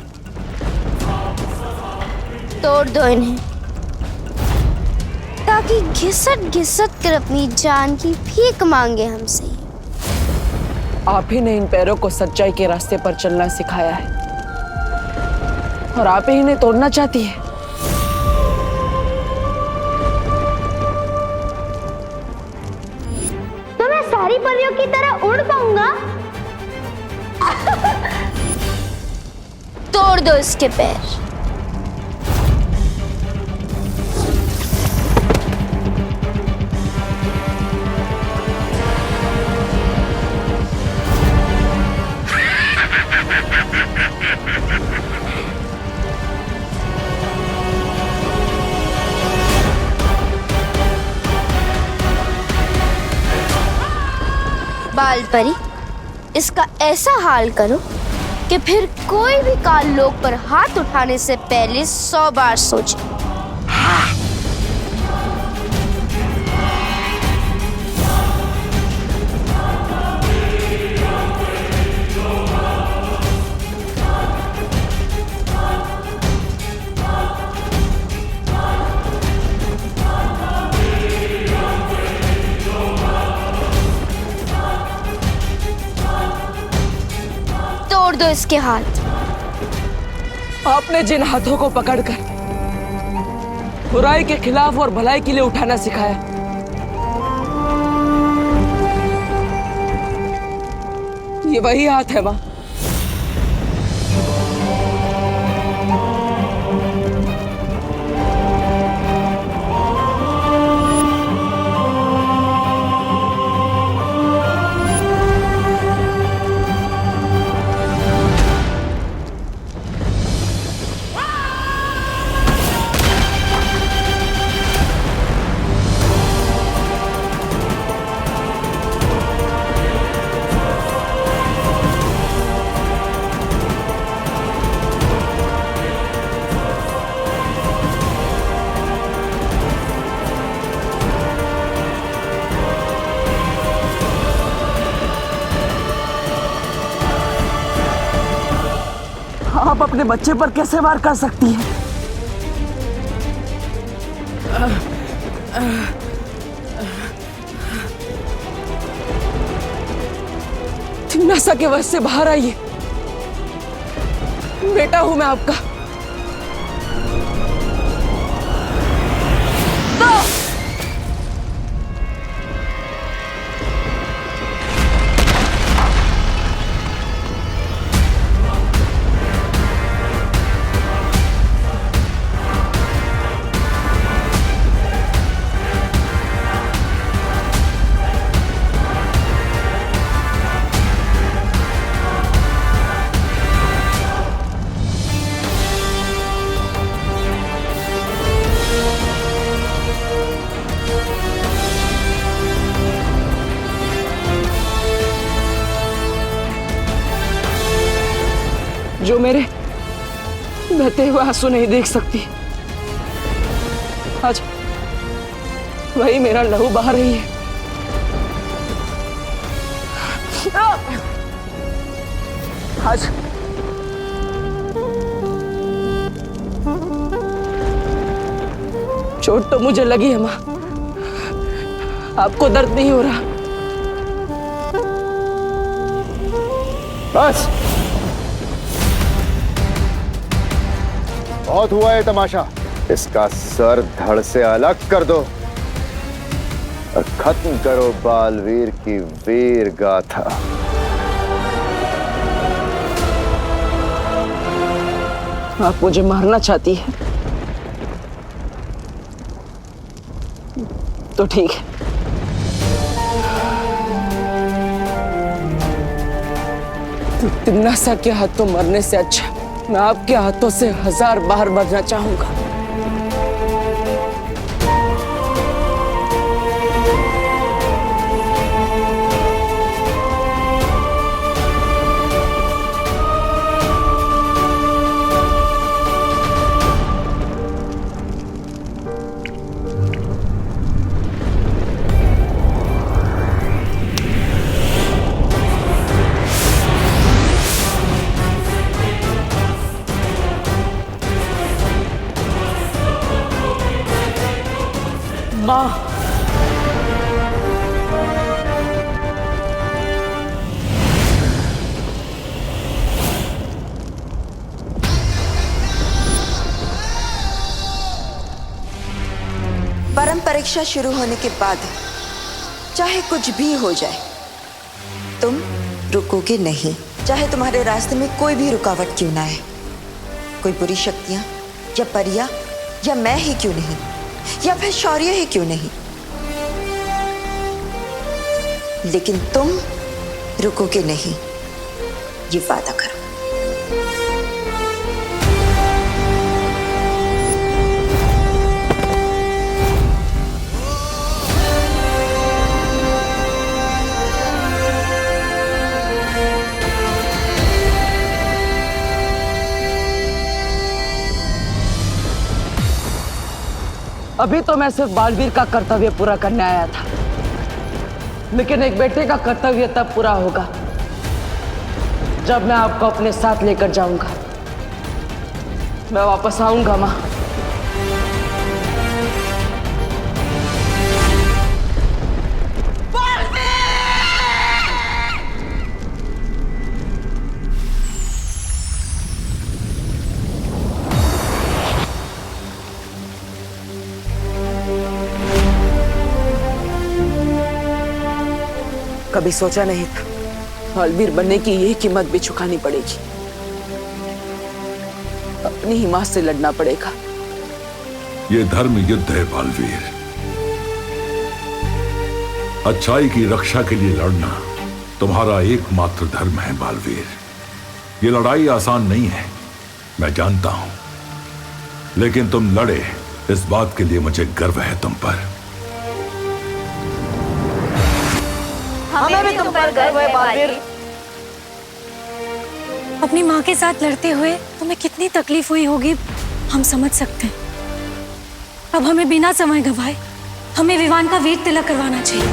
S2: तोड़ दो इन्हें ताकि घिसट घिसट कर अपनी जान की भीख मांगे हमसे।
S12: आप ही ने इन पैरों को सच्चाई के रास्ते पर चलना सिखाया है और आप ही इन्हें तोड़ना चाहती है।
S2: तो मैं सारी परियों की तरह उड़ पाऊंगा? तोड़ दो इसके पैर। बाल परी, इसका ऐसा हाल करो कि फिर कोई भी काल लोक पर हाथ उठाने से पहले 100 बार सोचे। तोड़ दो इसके हाथ।
S12: आपने जिन हाथों को पकड़कर बुराई के खिलाफ और भलाई के लिए उठाना सिखाया, ये वही हाथ है मां। आप अपने बच्चे पर कैसे वार कर सकती हैं? तिम्नासा के वश से बाहर आइए, बेटा हूं मैं आपका। जो मेरे बहते हुए आंसू नहीं देख सकती, आज वही मेरा लहू बहा रही है। आज चोट तो मुझे लगी है माँ, आपको दर्द नहीं हो रहा?
S11: बस बहुत हुआ है तमाशा। इसका सर धड़ से अलग कर दो और खत्म करो बालवीर की वीर गाथा।
S12: आप मुझे मारना चाहती है तो ठीक है। तिम्नासा के हाथों मरने से अच्छा मैं आपके हाथों से 1000 बार मरना चाहूंगा। माँ,
S9: परम परीक्षा शुरू होने के बाद चाहे कुछ भी हो जाए तुम रुकोगे नहीं, चाहे तुम्हारे रास्ते में कोई भी रुकावट क्यों ना आए, कोई बुरी शक्तियां या परियां या मैं ही क्यों नहीं, या फिर शौर्य ही क्यों नहीं, लेकिन तुम रुकोगे नहीं, ये वादा करो।
S12: अभी तो मैं सिर्फ बालवीर का कर्तव्य पूरा करने आया था, लेकिन एक बेटे का कर्तव्य तब पूरा होगा जब मैं आपको अपने साथ लेकर जाऊंगा। मैं वापस आऊंगा माँ। कभी सोचा नहीं था बालवीर बनने की यही कीमत भी चुकानी पड़ेगी। अपनी ही मां से लड़ना पड़ेगा।
S10: ये धर्म युद्ध है बालवीर। अच्छाई की रक्षा के लिए लड़ना तुम्हारा एकमात्र धर्म है बालवीर। ये लड़ाई आसान नहीं है, मैं जानता हूं, लेकिन तुम लड़े, इस बात के लिए मुझे गर्व है तुम पर।
S2: हमें भी तुम पर गर्व है बालवीर।
S6: अपनी माँ के साथ लड़ते हुए तुम्हें कितनी तकलीफ हुई होगी हम समझ सकते हैं। अब हमें बिना समय गंवाए हमें विवान का वीर तिलक करवाना चाहिए।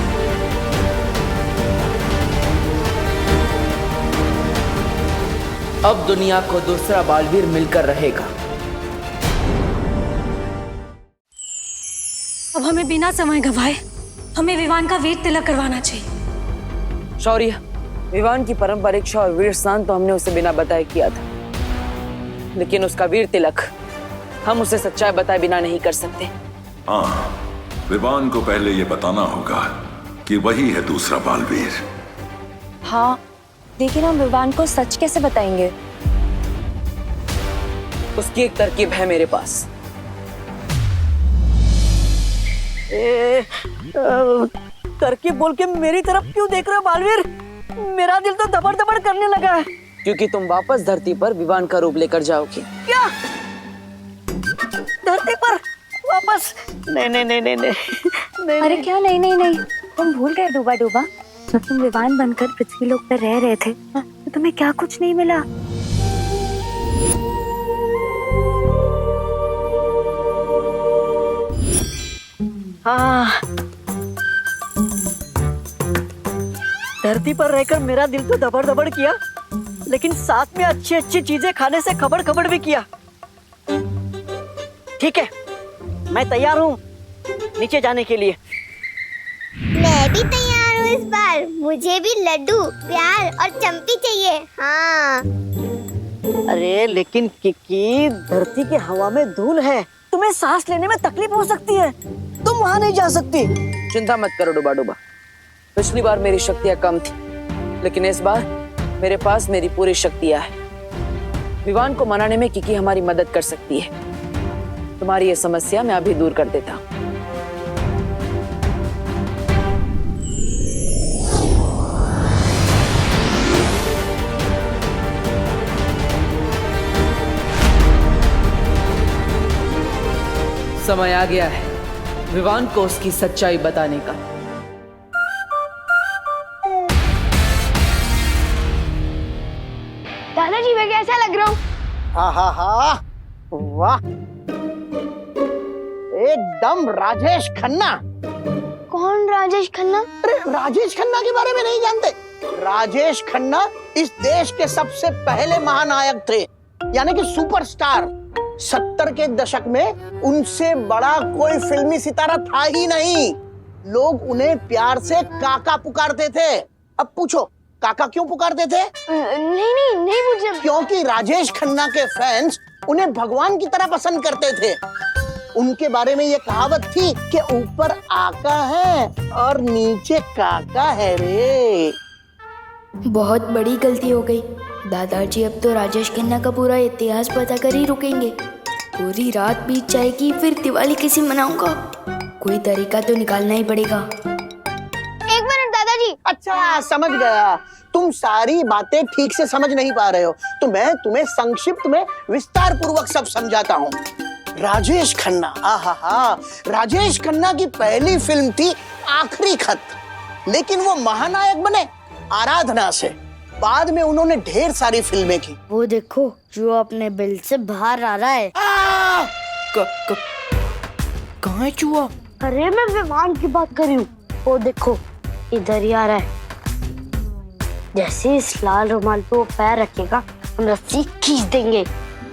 S15: अब दुनिया को दूसरा बालवीर मिलकर रहेगा।
S6: अब हमें बिना समय गंवाए हमें विवान का वीर तिलक करवाना चाहिए।
S12: शौर्य, विवान की परम परीक्षा और वीर स्नान तो हमने उसे बिना बताए किया था, लेकिन उसका वीर तिलक हम उसे सच्चाई बताए बिना नहीं कर सकते।
S10: हाँ, विवान को पहले ये बताना होगा कि वही है दूसरा बालवीर।
S13: हाँ, लेकिन हम विवान को सच कैसे बताएंगे?
S12: उसकी एक तरकीब है मेरे पास।
S7: तरकीब बोल के मेरी तरफ क्यों देख रहे हो बालवीर? मेरा दिल तो दबड़ दबड़ करने लगा है।
S12: क्योंकि तुम वापस धरती पर विवान का रूप लेकर जाओगे।
S7: क्या? धरती पर वापस? नहीं नहीं नहीं नहीं नहीं।
S6: अरे क्या नहीं नहीं नहीं, तुम भूल गए डूबा डूबा, जब तुम विवान बनकर पृथ्वी लोक पर रह रहे थे तो तुम्हें क्या कुछ नहीं मिला।
S8: हाँ, धरती पर रहकर मेरा दिल तो दबड़ दबड़ किया, लेकिन साथ में अच्छी अच्छी चीजें खाने से खबड़ खबड़ भी किया। ठीक है, मैं तैयार हूँ नीचे जाने के लिए।
S2: मैं भी तैयार हूँ इस बार। मुझे भी लड्डू, प्यार और चंपी चाहिए। हाँ।
S8: अरे लेकिन किकी, धरती के हवा में धूल है, तुम्हें सांस लेने में तकलीफ हो सकती है, तुम वहाँ नहीं जा सकती।
S12: चिंता मत करो डुबा डुबा। पिछली बार मेरी शक्तियां कम थी, लेकिन इस बार मेरे पास मेरी पूरी शक्तियां हैं। विवान को मनाने में किकी हमारी मदद कर सकती है। तुम्हारी ये समस्या मैं अभी दूर कर देता हूँ। समय आ गया है विवान को उसकी सच्चाई बताने का।
S2: दादाजी मैं कैसा लग रहा हूँ?
S4: हा हा हा, वाह, एकदम राजेश खन्ना।
S2: कौन राजेश खन्ना?
S4: अरे राजेश खन्ना के बारे में नहीं जानते? राजेश खन्ना इस देश के सबसे पहले महानायक थे, यानी कि सुपरस्टार। 70 के दशक में उनसे बड़ा कोई फिल्मी सितारा था ही नहीं। लोग उन्हें प्यार से काका पुकारते थे। अब पूछो काका क्यों पुकारते थे?
S2: नहीं पूछे।
S4: क्योंकि राजेश खन्ना के फैंस उन्हें भगवान की तरह पसंद करते थे। उनके बारे में ये कहावत थी कि ऊपर आका है और नीचे काका है रे।
S16: बहुत बड़ी गलती हो गई दादाजी। अब तो राजेश खन्ना का पूरा इतिहास पता कर ही रुकेंगे। पूरी रात बीत जाएगी, फिर दिवाली कैसे मनाऊंगा? कोई तरीका तो निकालना ही पड़ेगा।
S2: एक मिनट दादाजी।
S4: अच्छा समझ गया, तुम सारी बातें ठीक से समझ नहीं पा रहे हो, तो मैं तुम्हें संक्षिप्त में विस्तार पूर्वक सब समझाता हूँ। राजेश खन्ना, आहा, राजेश खन्ना की पहली फिल्म थी आखिरी खत, लेकिन वो महानायक बने आराधना से। बाद में उन्होंने ढेर सारी फिल्में की।
S16: वो देखो जो अपने बिल से बाहर आ रहा है।
S1: कहाँ है चूहा?
S16: अरे मैं विमान की बात कर रही हूँ। वो देखो इधर ही आ रहा है। जैसे इस लाल रुमाल पे वो पैर रखेगा, हम रस्सी खींच देंगे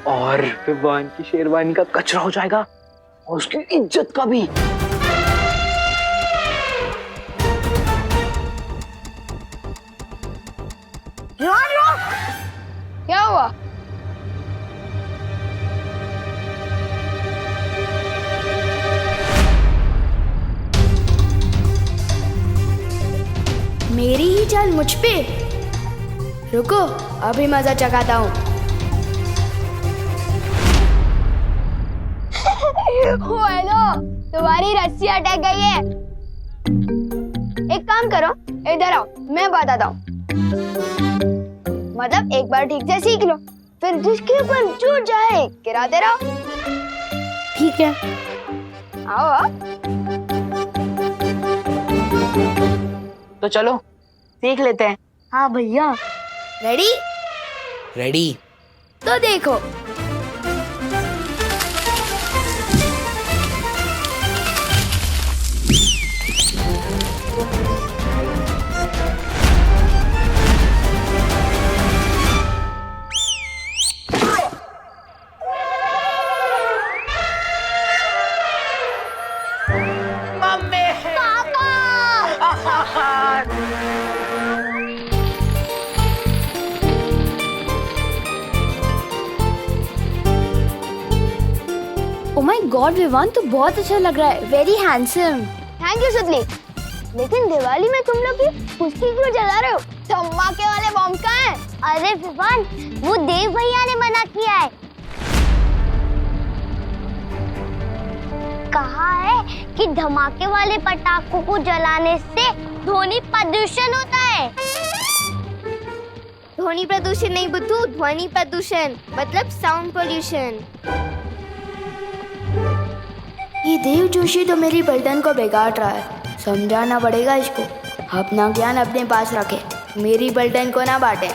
S7: और विवान की शेरवानी का कचरा हो जाएगा और उसकी इज्जत का भी।
S2: क्या हुआ?
S16: मेरी ही चाल मुझ पे। रुको अभी मजा चखाता हूँ।
S2: हेलो, तुम्हारी रस्सी अटक गई है। एक काम करो, इधर आओ, मैं बताता हूँ। मतलब एक बार ठीक से सीख लो, फिर जिसके ऊपर जो जाए गिराते रहो।
S16: ठीक है,
S2: आओ।
S7: तो चलो सीख लेते हैं।
S16: हाँ भैया।
S2: रेडी?
S15: रेडी।
S16: तो देखो ओ माय गॉड विवान तो बहुत अच्छा लग रहा है। Very handsome.
S2: थैंक यू सुतली। लेकिन दिवाली में तुम लोग ये कुश्ती क्यों जला रहे हो? धमाके वाले बम कहाँ हैं? अरे विवान, वो देव भैया ने मना किया है। कहा है कि धमाके वाले पटाखों को जलाने से ध्वनि प्रदूषण होता है। ध्वनि प्रदूषण नहीं बुद्धू, ध्वनि प्रदूषण मतलब साउंड पोल्यूशन।
S16: ये देव जोशी तो मेरी बर्तन को बिगाड़ रहा है। समझाना पड़ेगा इसको। अपना ज्ञान अपने पास रखे, मेरी बर्तन को ना बांटे।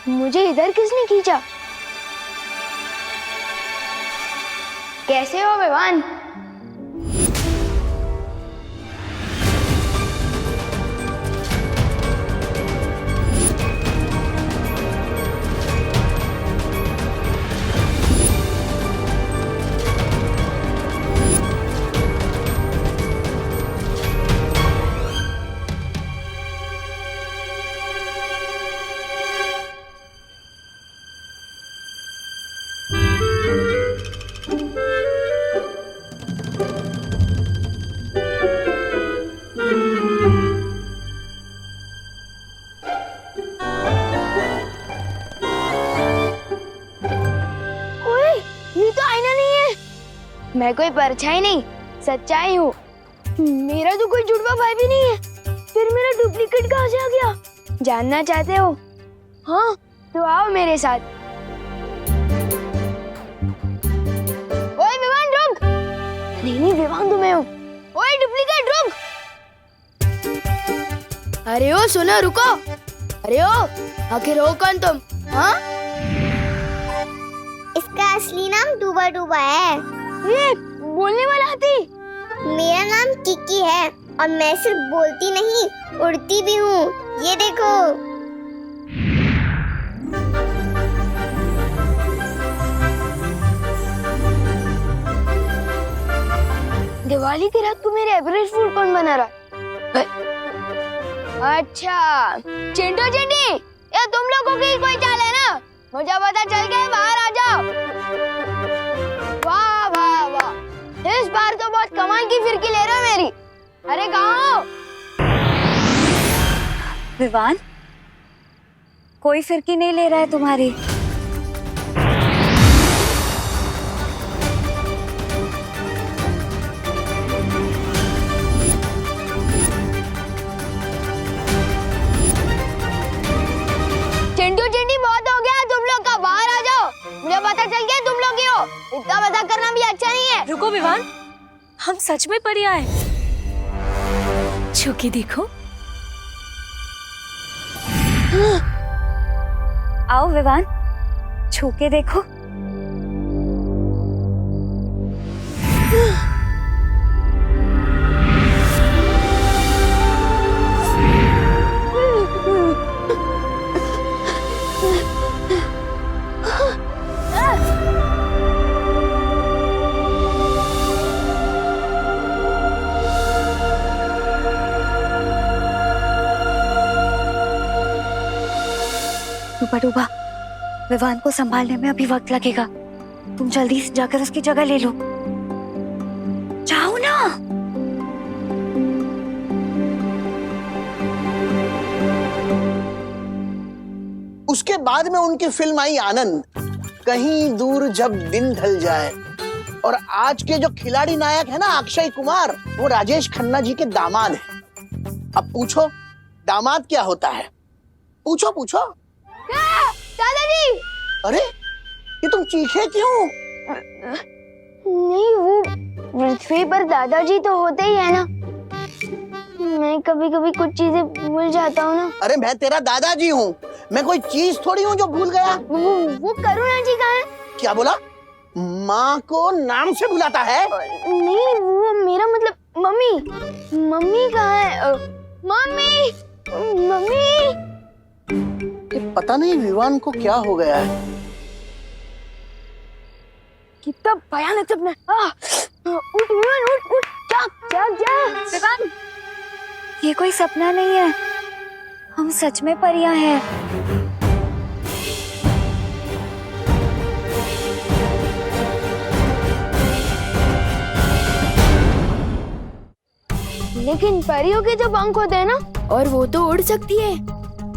S2: मुझे इधर किसने खींचा? कैसे हो विवान? मैं कोई परछाई नहीं, सच्चाई हूँ। मेरा तो कोई जुड़वा भाई भी नहीं है, फिर मेरा डुप्लीकेट कहाँ से आ गया? जानना चाहते हो? हाँ, तो आओ मेरे साथ। ओए विवान रुक! नहीं विवान तो मैं हूँ। ओए डुप्लीकेट रुक! अरे ओ सुनो रुको! अरे ओ आखिर हो कौन तुम? हाँ?
S17: इसका असली नाम डूबा डूबा है।
S2: ये बोलने वाला हाथी?
S17: मेरा नाम किकी है और मैं सिर्फ बोलती नहीं, उड़ती भी हूँ। ये देखो।
S2: दिवाली की रात को मेरे एवरेज फूड कौन बना रहा है? अच्छा चिंटू चिंटी, ये तुम लोगों की कोई चाल है ना? मुझे पता चल गया, बाहर आ जाओ। वाह वाह वाह, इस बार तो बहुत कमाल की फिरकी ले रहे हो मेरी। अरे कहाँ हो?
S6: विवान, कोई फिरकी नहीं ले रहा है तुम्हारी।
S2: चिंटू चिंटी बहुत हो गया तुम लोग का, बाहर आ जाओ। मुझे पता चल गया तुम लोग ही हो। इतना मजाक करना भी अच्छा नहीं है।
S6: रुको विवान, हम सच में परी आए। छू के देखो। आओ विवान, छू के देखो। डूबा डूबा, विवान को संभालने में अभी वक्त लगेगा। तुम जल्दी से जाकर उसकी जगह ले लो। जाओ ना।
S4: उसके बाद में उनकी फिल्म आई आनंद, कहीं दूर जब दिन ढल जाए। और आज के जो खिलाड़ी नायक है ना अक्षय कुमार, वो राजेश खन्ना जी के दामाद है। अब पूछो दामाद क्या होता है? पूछो पूछो।
S2: दादाजी!
S4: अरे ये तुम चीखे क्यों?
S2: नहीं, वो पृथ्वी पर दादाजी तो होते ही है ना। मैं कभी कभी कुछ चीजें भूल जाता हूँ ना।
S4: अरे मैं तेरा दादाजी हूँ, मैं कोई चीज थोड़ी हूँ जो भूल गया।
S2: वो करुणा जी कहाँ है?
S4: क्या बोला? माँ को नाम से बुलाता है?
S2: नहीं, वो मेरा मतलब मम्मी। मम्मी कहाँ है? Mummy, mummy.
S4: पता नहीं विवान को क्या हो गया है।
S2: कितना भयानक सपना। उठ विवान, उठ उठ, जाग जाग जाग।
S6: विवान, ये कोई सपना नहीं है, हम सच में परियां हैं।
S2: लेकिन परियों के जो पंख होते हैं ना,
S16: और वो तो उड़ सकती है।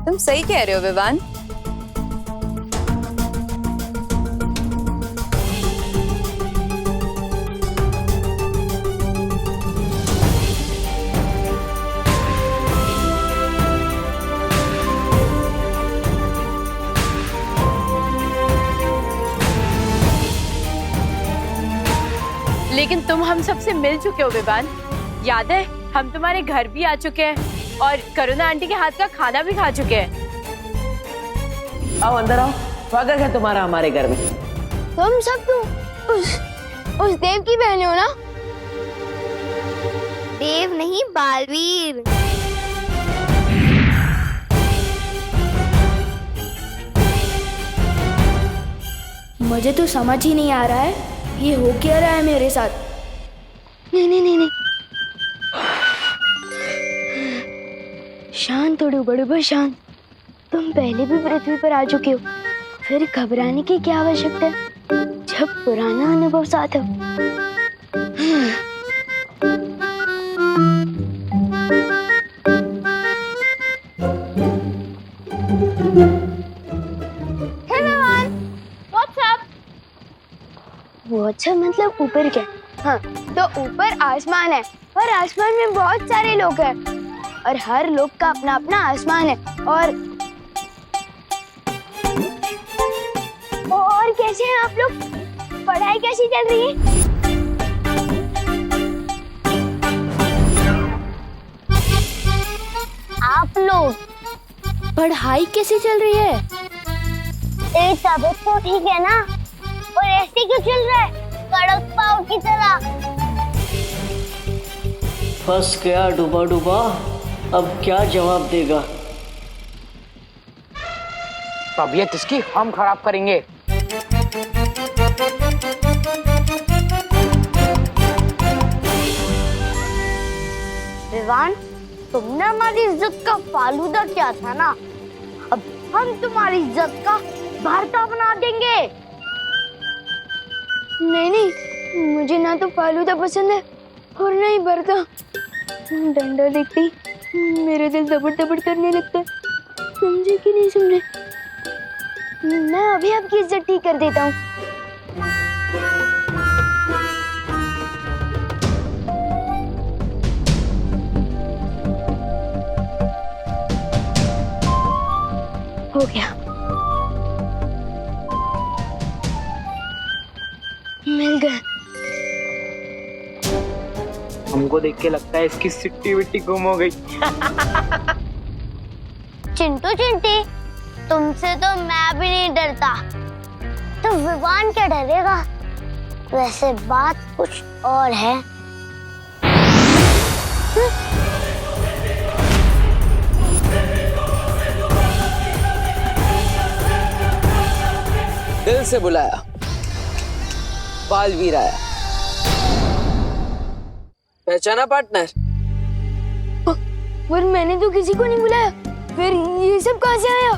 S13: तुम सही कह रहे हो विवान।
S3: लेकिन तुम हम सबसे मिल चुके हो विवान। याद है, हम तुम्हारे घर भी आ चुके हैं और करुणा आंटी के हाथ का खाना भी खा चुके हैं।
S12: आओ अंदर आओ, स्वागत है तुम्हारा हमारे घर में।
S2: तुम सब तो उस देव की बहन हो ना?
S17: देव नहीं, बालवीर।
S16: मुझे तो समझ ही नहीं आ रहा है ये हो क्या रहा है मेरे साथ।
S2: नहीं नहीं नहीं नहीं, शांत, थोड़ी बड़े शांत। तुम पहले भी पृथ्वी पर आ चुके हो, फिर घबराने की क्या आवश्यकता है जब पुराना अनुभव साथ हो। वो अच्छा मतलब ऊपर क्या? हाँ, तो ऊपर आसमान है और आसमान में बहुत सारे लोग हैं और हर लोग का अपना अपना आसमान है। और कैसे हैं आप लोग? पढ़ाई कैसी चल रही है? आप लोग
S16: पढ़ाई कैसी चल रही है?
S17: तेरी तबीयत तो ठीक है ना? और ऐसे क्यों चल रहा है कड़क पाव की तरह?
S18: फंस गया डूबा डूबा, अब क्या जवाब देगा?
S12: तबीयत इसकी हम खराब करेंगे।
S17: विवान, तुमने हमारी इज्जत का फालूदा किया था ना, अब हम तुम्हारी इज्जत का भरता बना देंगे।
S2: नहीं नहीं, मुझे ना तो फालूदा पसंद है और ना ही भरता। डंडा देखती मेरे दिल दबड़ दबड़ करने लगता है। समझे कि नहीं समझे? मैं अभी आपकी इज्जत ठीक कर देता हूँ। हो गया, मिल गया।
S12: हमको देख के लगता है इसकी सिट्टी विट्टी गुम हो गई।
S17: चिंटू चिंटी, तुमसे तो मैं भी नहीं डरता, तो विवान क्या डरेगा? वैसे बात कुछ और है।
S12: दिल से बुलाया, बालवीर आया। पहचाना पार्टनर?
S2: पर मैंने तो किसी को नहीं बुलाया, फिर ये सब कहाँ से आया?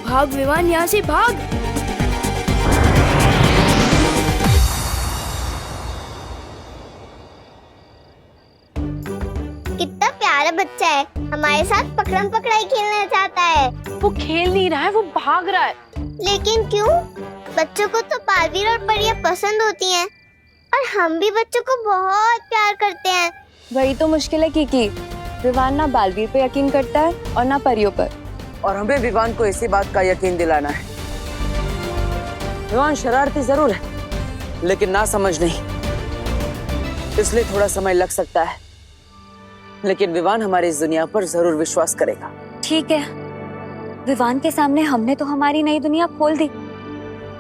S2: भाग विमान, यहाँ से भाग।
S17: कितना प्यारा बच्चा है, हमारे साथ पकड़म पकड़ाई खेलना चाहता है।
S3: वो खेल नहीं रहा है, वो भाग रहा है।
S17: लेकिन क्यों? बच्चों को तो बालवीर और परियां पसंद होती हैं और हम भी बच्चों को बहुत प्यार करते हैं।
S13: वही तो मुश्किल है कीकी, विवान ना बालवीर पे यकीन करता है और ना परियों पर।
S12: और हमें विवान को इसी बात का यकीन दिलाना है। विवान शरारती जरूर है, लेकिन ना समझ नहीं, इसलिए थोड़ा समय लग सकता है, लेकिन विवान हमारी इस दुनिया पर जरूर विश्वास करेगा।
S6: ठीक है, विवान के सामने हमने तो हमारी नई दुनिया खोल दी,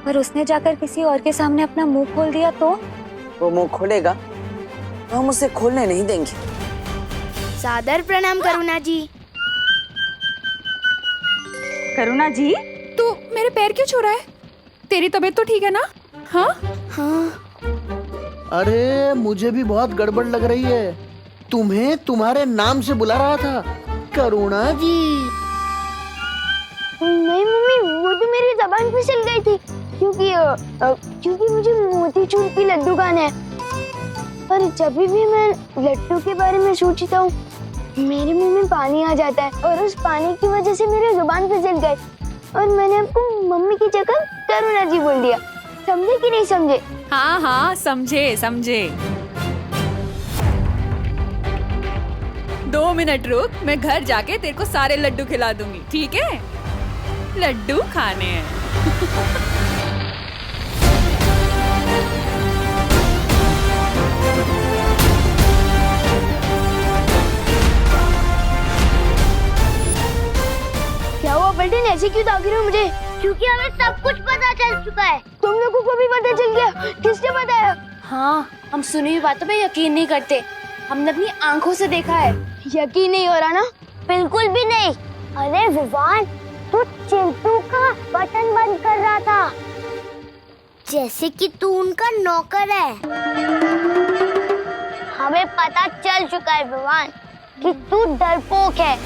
S6: पर उसने जाकर किसी और के सामने अपना मुंह खोल दिया तो?
S12: वो मुंह खोलेगा तो हम उसे खोलने नहीं देंगे।
S16: सादर प्रणाम करुणा जी।
S6: करुणा जी,
S3: तू मेरे पैर क्यों छू रहा है? तेरी तबीयत तो ठीक है ना? हाँ
S16: हाँ।
S4: अरे मुझे भी बहुत गड़बड़ लग रही है, तुम्हें तुम्हारे नाम से बुला रहा था, करुणा जी।
S2: नहीं मम्मी, वो तो मेरी जबान फिसल गई थी क्योंकि मुझे मोतीचूर की लड्डू खाना है। पर जब भी मैं लड्डू के बारे में सोचता हूँ मेरे मुंह में पानी आ जाता है और उस पानी की वजह से मेरी जुबान फिसल गई और मैंने आपको मम्मी की जगह करुणा जी बोल दिया। समझे कि नहीं समझे?
S3: हाँ हाँ, समझे समझे। 2 मिनट रुक, मैं घर जाके तेरे को सारे लड्डू खिला दूंगी, ठीक है? लड्डू खाने हैं।
S2: ऐसे क्यों ताक रहे हो मुझे?
S17: क्योंकि हमें सब कुछ पता चल चुका है।
S2: तुम लोगों को भी पता चल गया? किसने बताया?
S16: हाँ, हम सुनी हुई बातों पे यकीन नहीं करते, हमने अपनी आंखों से देखा है।
S2: यकीन नहीं हो रहा ना?
S17: बिल्कुल भी नहीं। अरे विवान, तू चिंटू का बटन बंद कर रहा था, जैसे कि तू उनका नौकर है। हमें पता चल चुका है विवान कि तू डरपोक है।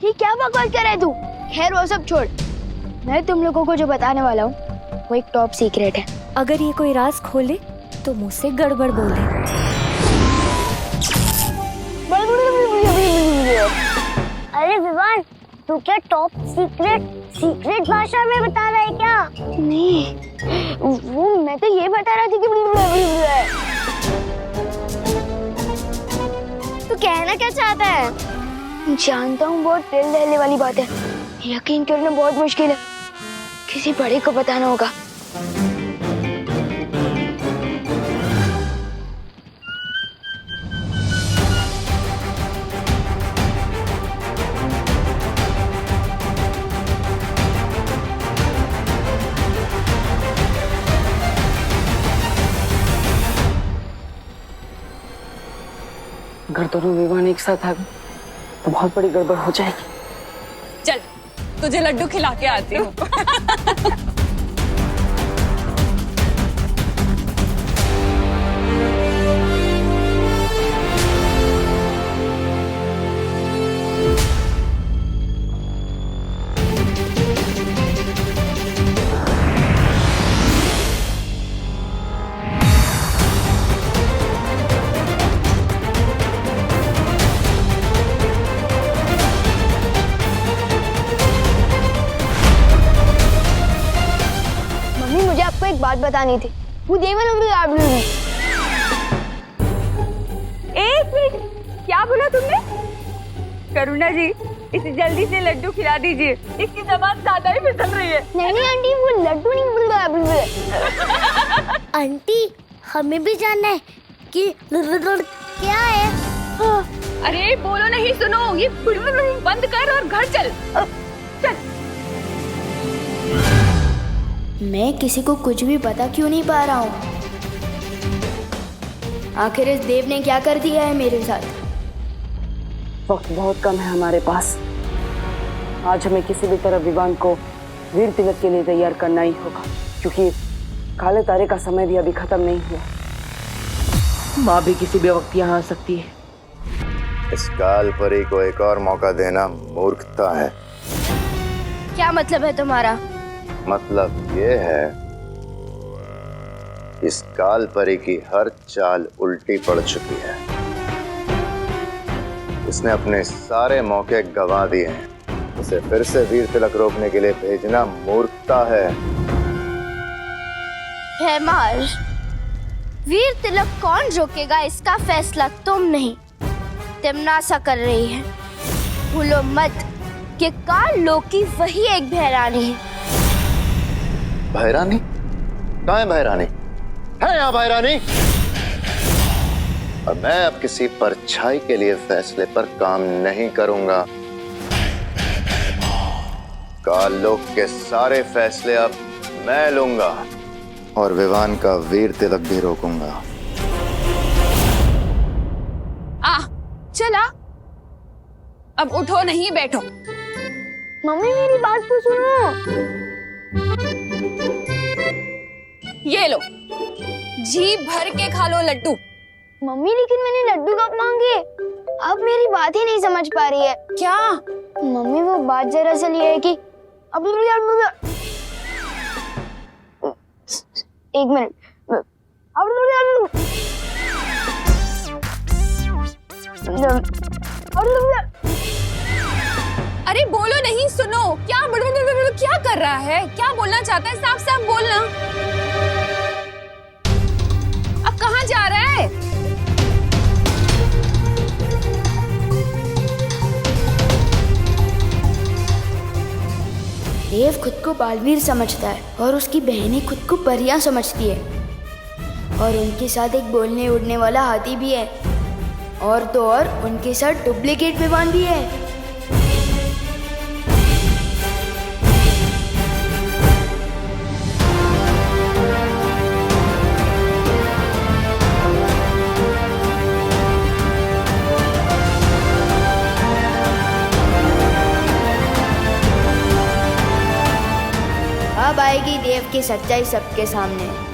S2: ये क्या बकवास कर रहा है तू? खैर वो सब छोड़, मैं तुम लोगों को जो बताने वाला हूँ वो एक टॉप सीक्रेट है।
S6: अगर ये कोई राज खोले तो मुझसे गड़बड़ बोले।
S17: अरे विवान, तू क्या टॉप सीक्रेट भाषा में बता रहा है क्या?
S2: नहीं, वो मैं तो ये बता रहा थी कि
S17: तू कहना क्या चाहता है?
S2: जानता हूँ बहुत दिल दहले वाली बात है, यकीन करना बहुत मुश्किल है, किसी बड़े को बताना होगा।
S12: अगर दोनों विवान एक साथ आ गए तो बहुत बड़ी गड़बड़ हो जाएगी।
S3: चल, तुझे लड्डू खिला के आती हूँ।
S2: एक बात बतानी थी। वो
S6: एक मिनट, क्या बोला तुमने? करुणा जी, इसे जल्दी से लड्डू खिला दीजिए, इसकी जबान ज्यादा ही फिसल रही है।
S17: नहीं आंटी, वो लड्डू नहीं। आंटी, हमें भी जानना है कि क्या है।
S3: हाँ। अरे बोलो नहीं, सुनो, ये बंद कर और घर चल। चल।
S16: मैं किसी को कुछ भी पता क्यों नहीं पा रहा हूँ? आखिर इस देव ने क्या कर दिया है मेरे साथ?
S12: वक्त बहुत कम है हमारे पास। आज हमें किसी भी तरह विवान को वीर तिलक के लिए तैयार करना ही होगा, क्योंकि काले तारे का समय भी अभी खत्म नहीं हुआ।
S15: माँ भी किसी भी वक्त यहाँ आ सकती है।
S11: इस काल परी को एक और मौका देना मूर्खता है।
S16: क्या मतलब है तुम्हारा?
S11: मतलब ये है, इस काल परी की हर चाल उल्टी पड़ चुकी है। इसने अपने सारे मौके गंवा दिए हैं। उसे फिर से वीर तिलक रोकने के लिए भेजना मूर्खता है।
S16: हैमार, वीर तिलक कौन रोकेगा इसका फैसला तुम नहीं, तिमनासा कर रही है। भूलो मत कि काल लोकी वही एक भैरानी है।
S11: भैरानी? कहाँ है भैरानी? है यहाँ भैरानी? और मैं अब किसी परछाई के लिए फैसले पर काम नहीं करूंगा। काललोक के सारे फैसले अब मैं लूंगा और विवान का वीर तिलक भी रोकूंगा।
S3: चला, अब उठो नहीं बैठो।
S2: मम्मी मेरी बात तो सुनो।
S3: ये लो, जी भर के खा लो लड्डू।
S2: मम्मी लेकिन मैंने लड्डू कब मांगे? अब मेरी बात ही नहीं समझ पा रही है।
S3: क्या?
S2: मम्मी वो बात दरअसल ये है कि अब एक मिनट।
S3: अरे बोलो नहीं, सुनो, क्या कर रहा है? क्या बोलना चाहता है? साफ साफ बोलना। अब कहाँ जा रहा है?
S16: देव खुद को बालवीर समझता है और उसकी बहनें खुद को परियां समझती है, और उनके साथ एक बोलने उड़ने वाला हाथी भी है। और तो और उनके साथ डुप्लीकेट विवान भी है। अब आएगी देव की सच्चाई सबके सामने।